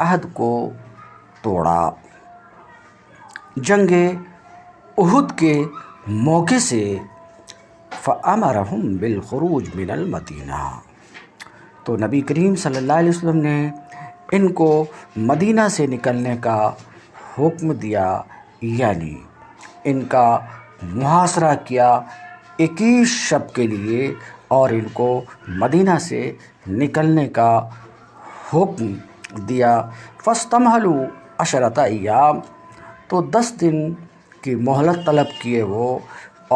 عہد کو توڑا۔ جنگ احد کے موقع سے فَأَمَرَهُمْ بِالْخُرُوجِ مِنَ الْمَدِینَةِ، تو نبی کریم صلی اللہ علیہ وسلم نے ان کو مدینہ سے نکلنے کا حکم دیا، یعنی ان کا محاصرہ کیا 21 شب کے لیے اور ان کو مدینہ سے نکلنے کا حکم دیا۔ فَاسْتَمْهَلُوا 10 ایام، تو 10 دن کی مہلت طلب کیے وہ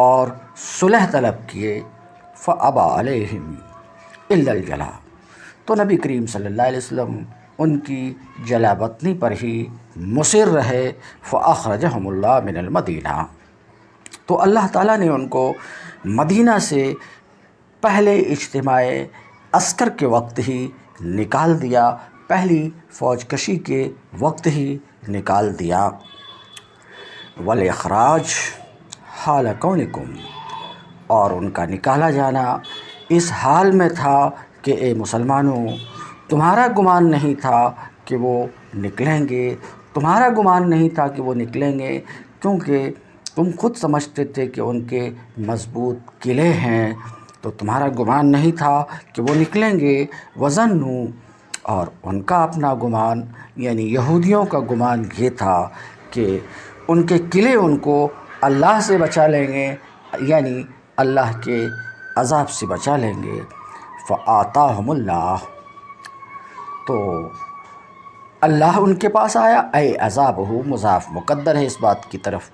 اور صلح طلب کیے۔ فَأَبَى عَلَيْهِمْ إِلَّا الْجَلَا، تو نبی کریم صلی اللہ علیہ وسلم ان کی جلا وطنی پر ہی مصر رہے۔ فَأَخْرَجَهُمُ اللَّهُ مِنَ الْمَدِینَةِ، تو اللہ تعالیٰ نے ان کو مدینہ سے پہلے اجتماع عسکر کے وقت ہی نکال دیا، پہلی فوج کشی کے وقت ہی نکال دیا۔ وَالْإِخْرَاجُ حَالَ كَوْنِكُمْ، اور ان کا نکالا جانا اس حال میں تھا کہ اے مسلمانوں، تمہارا گمان نہیں تھا کہ وہ نکلیں گے، تمہارا گمان نہیں تھا کہ وہ نکلیں گے، کیونکہ تم خود سمجھتے تھے کہ ان کے مضبوط قلعے ہیں، تو تمہارا گمان نہیں تھا کہ وہ نکلیں گے۔ وَظَنُّوا، اور ان کا اپنا گمان یعنی یہودیوں کا گمان یہ تھا کہ ان کے قلعے ان کو اللہ سے بچا لیں گے، یعنی اللہ کے عذاب سے بچا لیں گے۔ فَآتَاهُمُ اللَّهُ، تو اللہ ان کے پاس آیا، اے عذابہ مضاف مقدر ہے، اس بات کی طرف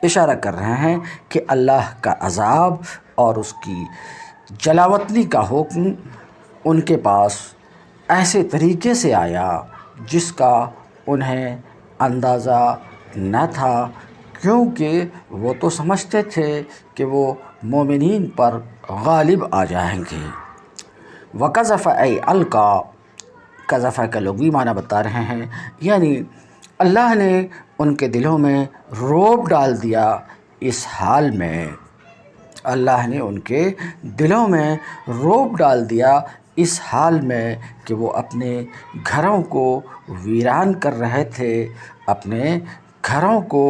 اشارہ کر رہے ہیں کہ اللہ کا عذاب اور اس کی جلاوطنی کا حکم ان کے پاس ایسے طریقے سے آیا جس کا انہیں اندازہ نہ تھا، کیونکہ وہ تو سمجھتے تھے کہ وہ مومنین پر غالب آ جائیں گے۔ وَقَذَفَ، اے القا، قذف کا لغوی معنی بتا رہے ہیں، یعنی اللہ نے ان کے دلوں میں رعب ڈال دیا، اس حال میں اللہ نے ان کے دلوں میں رعب ڈال دیا اس حال میں کہ وہ اپنے گھروں کو ویران کر رہے تھے، اپنے گھروں کو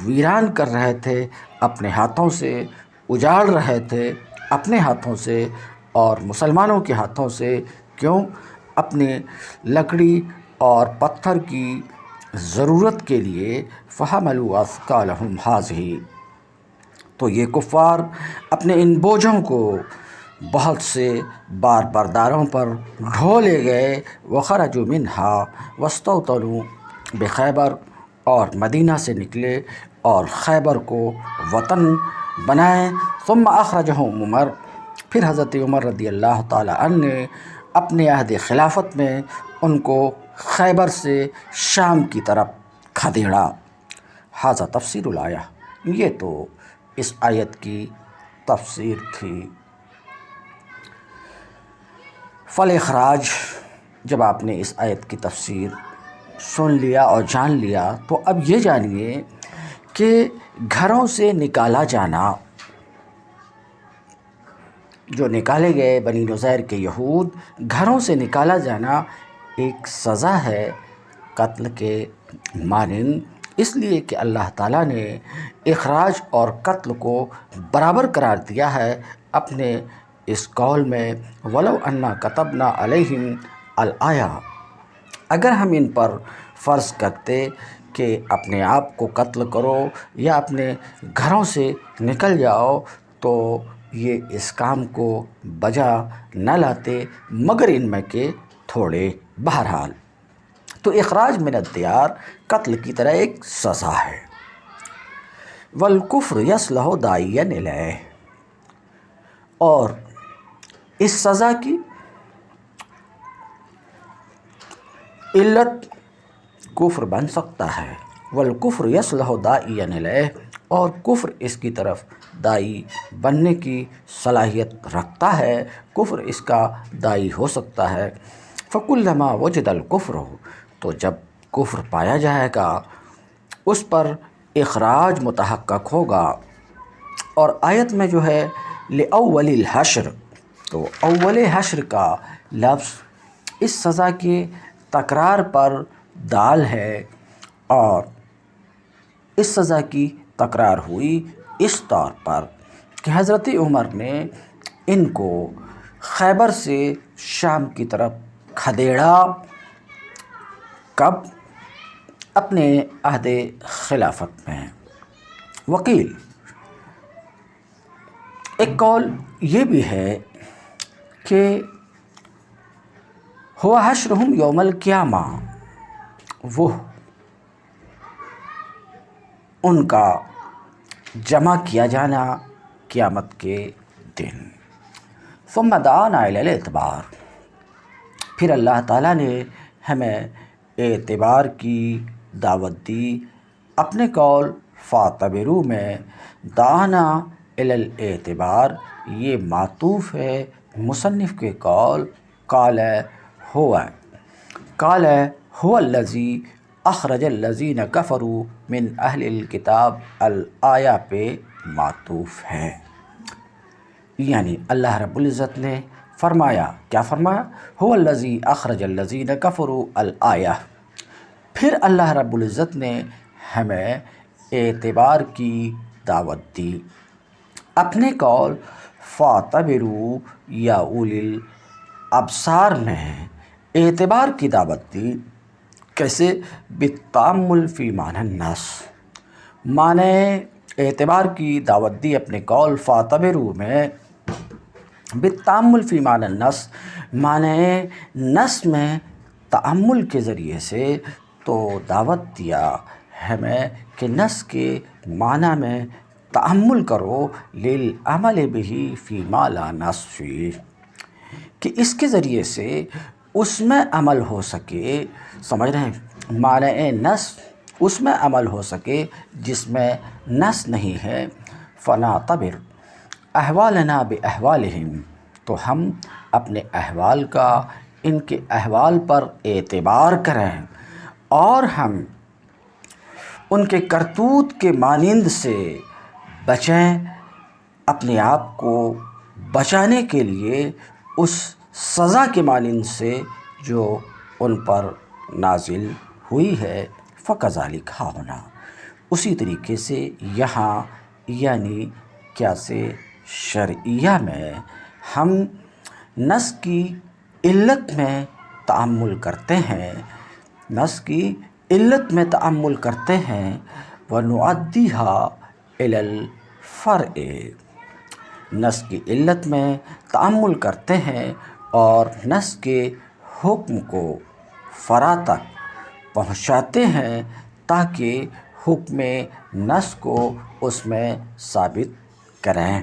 ویران کر رہے تھے، اپنے ہاتھوں سے اجاڑ رہے تھے، اپنے ہاتھوں سے اور مسلمانوں کے ہاتھوں سے۔ کیوں؟ اپنے لکڑی اور پتھر کی ضرورت کے لیے۔ فَحَمَلُوا أَثْقَالَهُمْ هَٰذِهِ، تو یہ کفار اپنے ان بوجھوں کو بہت سے بار برداروں پر ڈھو لے گئے۔ وَخَرَجُوا مِنْهَا وَاسْتَوْطَنُوا بِخَیبر، اور مدینہ سے نکلے اور خیبر کو وطن بنائے۔ ثُمَّ أَخْرَجَهُمْ عمر، پھر حضرت عمر رضی اللہ تعالی عنہ نے اپنے عہد خلافت میں ان کو خیبر سے شام کی طرف کھدیڑا۔ ھذا تفسیر الآیہ، یہ تو اس آیت کی تفسیر تھی۔ فَالْإِخْرَاجُ، جب آپ نے اس آیت کی تفسیر سن لیا اور جان لیا تو اب یہ جانیے کہ گھروں سے نکالا جانا، جو نکالے گئے بنی نظیر کے یہود، گھروں سے نکالا جانا ایک سزا ہے قتل کے مانند، اس لیے کہ اللہ تعالیٰ نے اخراج اور قتل کو برابر قرار دیا ہے اپنے اس قول میں۔ وَلَوْ أَنَّا كَتَبْنَا عَلَيْهِمْ الْآیَةَ، اگر ہم ان پر فرض کرتے کہ اپنے آپ کو قتل کرو یا اپنے گھروں سے نکل جاؤ، تو یہ اس کام کو بجا نہ لاتے مگر ان میں کے تھوڑے۔ بہرحال تو اخراج من الدیار قتل کی طرح ایک سزا ہے۔ والکفر یصلح داعیا الیہ، اور اس سزا کی علت کفر بن سکتا ہے۔ والکفر یصلح داعیا الیہ، اور کفر اس کی طرف داعی بننے کی صلاحیت رکھتا ہے، کفر اس کا داعی ہو سکتا ہے۔ فَكُلَّمَا وُجِدَ الْكُفْرُ، تو جب کفر پایا جائے گا اس پر اخراج متحقق ہوگا اور آیت میں جو ہے لأول الحشر، تو اول حشر کا لفظ اس سزا کے تکرار پر دال ہے، اور اس سزا کی تکرار ہوئی اس طور پر کہ حضرت عمر نے ان کو خیبر سے شام کی طرف کھدیڑا، کب؟ اپنے عہد خلافت میں۔ وکیل ایک قول یہ بھی ہے کہ ہوا حشرہم یوم القیامہ، وہ ان کا جمع کیا جانا قیامت کے دن۔ ثم دعانا الی الاعتبار، پھر اللہ تعالیٰ نے ہمیں اعتبار کی دعوت دی۔ اپنے قول فاعتبروا میں دعانا الی الاعتبار یہ معطوف ہے مصنف کے قول قال هو الذی اخرج الذین کفروا من اہل الکتاب الآیہ پہ معطوف ہے، یعنی اللہ رب العزت نے فرمایا، کیا فرمایا؟ هو الذی اخرج الذین کفروا الآیہ، پھر اللہ رب العزت نے ہمیں اعتبار کی دعوت دی۔ اپنے قول فاعتبروا یا اولی الابصار میں اعتبار کی دعوت دی۔ کیسے؟ بالتأمل فی معنی النص، معنی اعتبار کی دعوت دی اپنے قول فاعتبروا میں بالتأمل فی معنی النص، معنی نص میں تأمل کے ذریعے سے، تو دعوت دیا ہمیں کہ نص کے معنی میں تأمل کرو، للعمل بہ فیما لا نص فیہ، کہ اس کے ذریعے سے اس میں عمل ہو سکے، سمجھ رہے ہیں؟ معنی نص اس میں عمل ہو سکے جس میں نص نہیں ہے۔ فنعتبر احوالنا باحوالہم، تو ہم اپنے احوال کا ان کے احوال پر اعتبار کریں، اور ہم ان کے کرتوت کے مانند سے بچیں، اپنے آپ کو بچانے کے لیے اس سزا کے مانند سے جو ان پر نازل ہوئی ہے۔ فَكَذَلِكَ هَٰذَا، اسی طریقے سے یہاں، یعنی کیا سے شرعیہ میں ہم نص کی علت میں تأمل کرتے ہیں، نص کی علت میں تأمل کرتے ہیں، وَنُعَدِّيهَا إِلَى الْفَرْعِ، نص کی علت میں تأمل کرتے ہیں اور نص کے حکم کو فرع تک پہنچاتے ہیں، تاکہ حکم نص کو اس میں ثابت کریں۔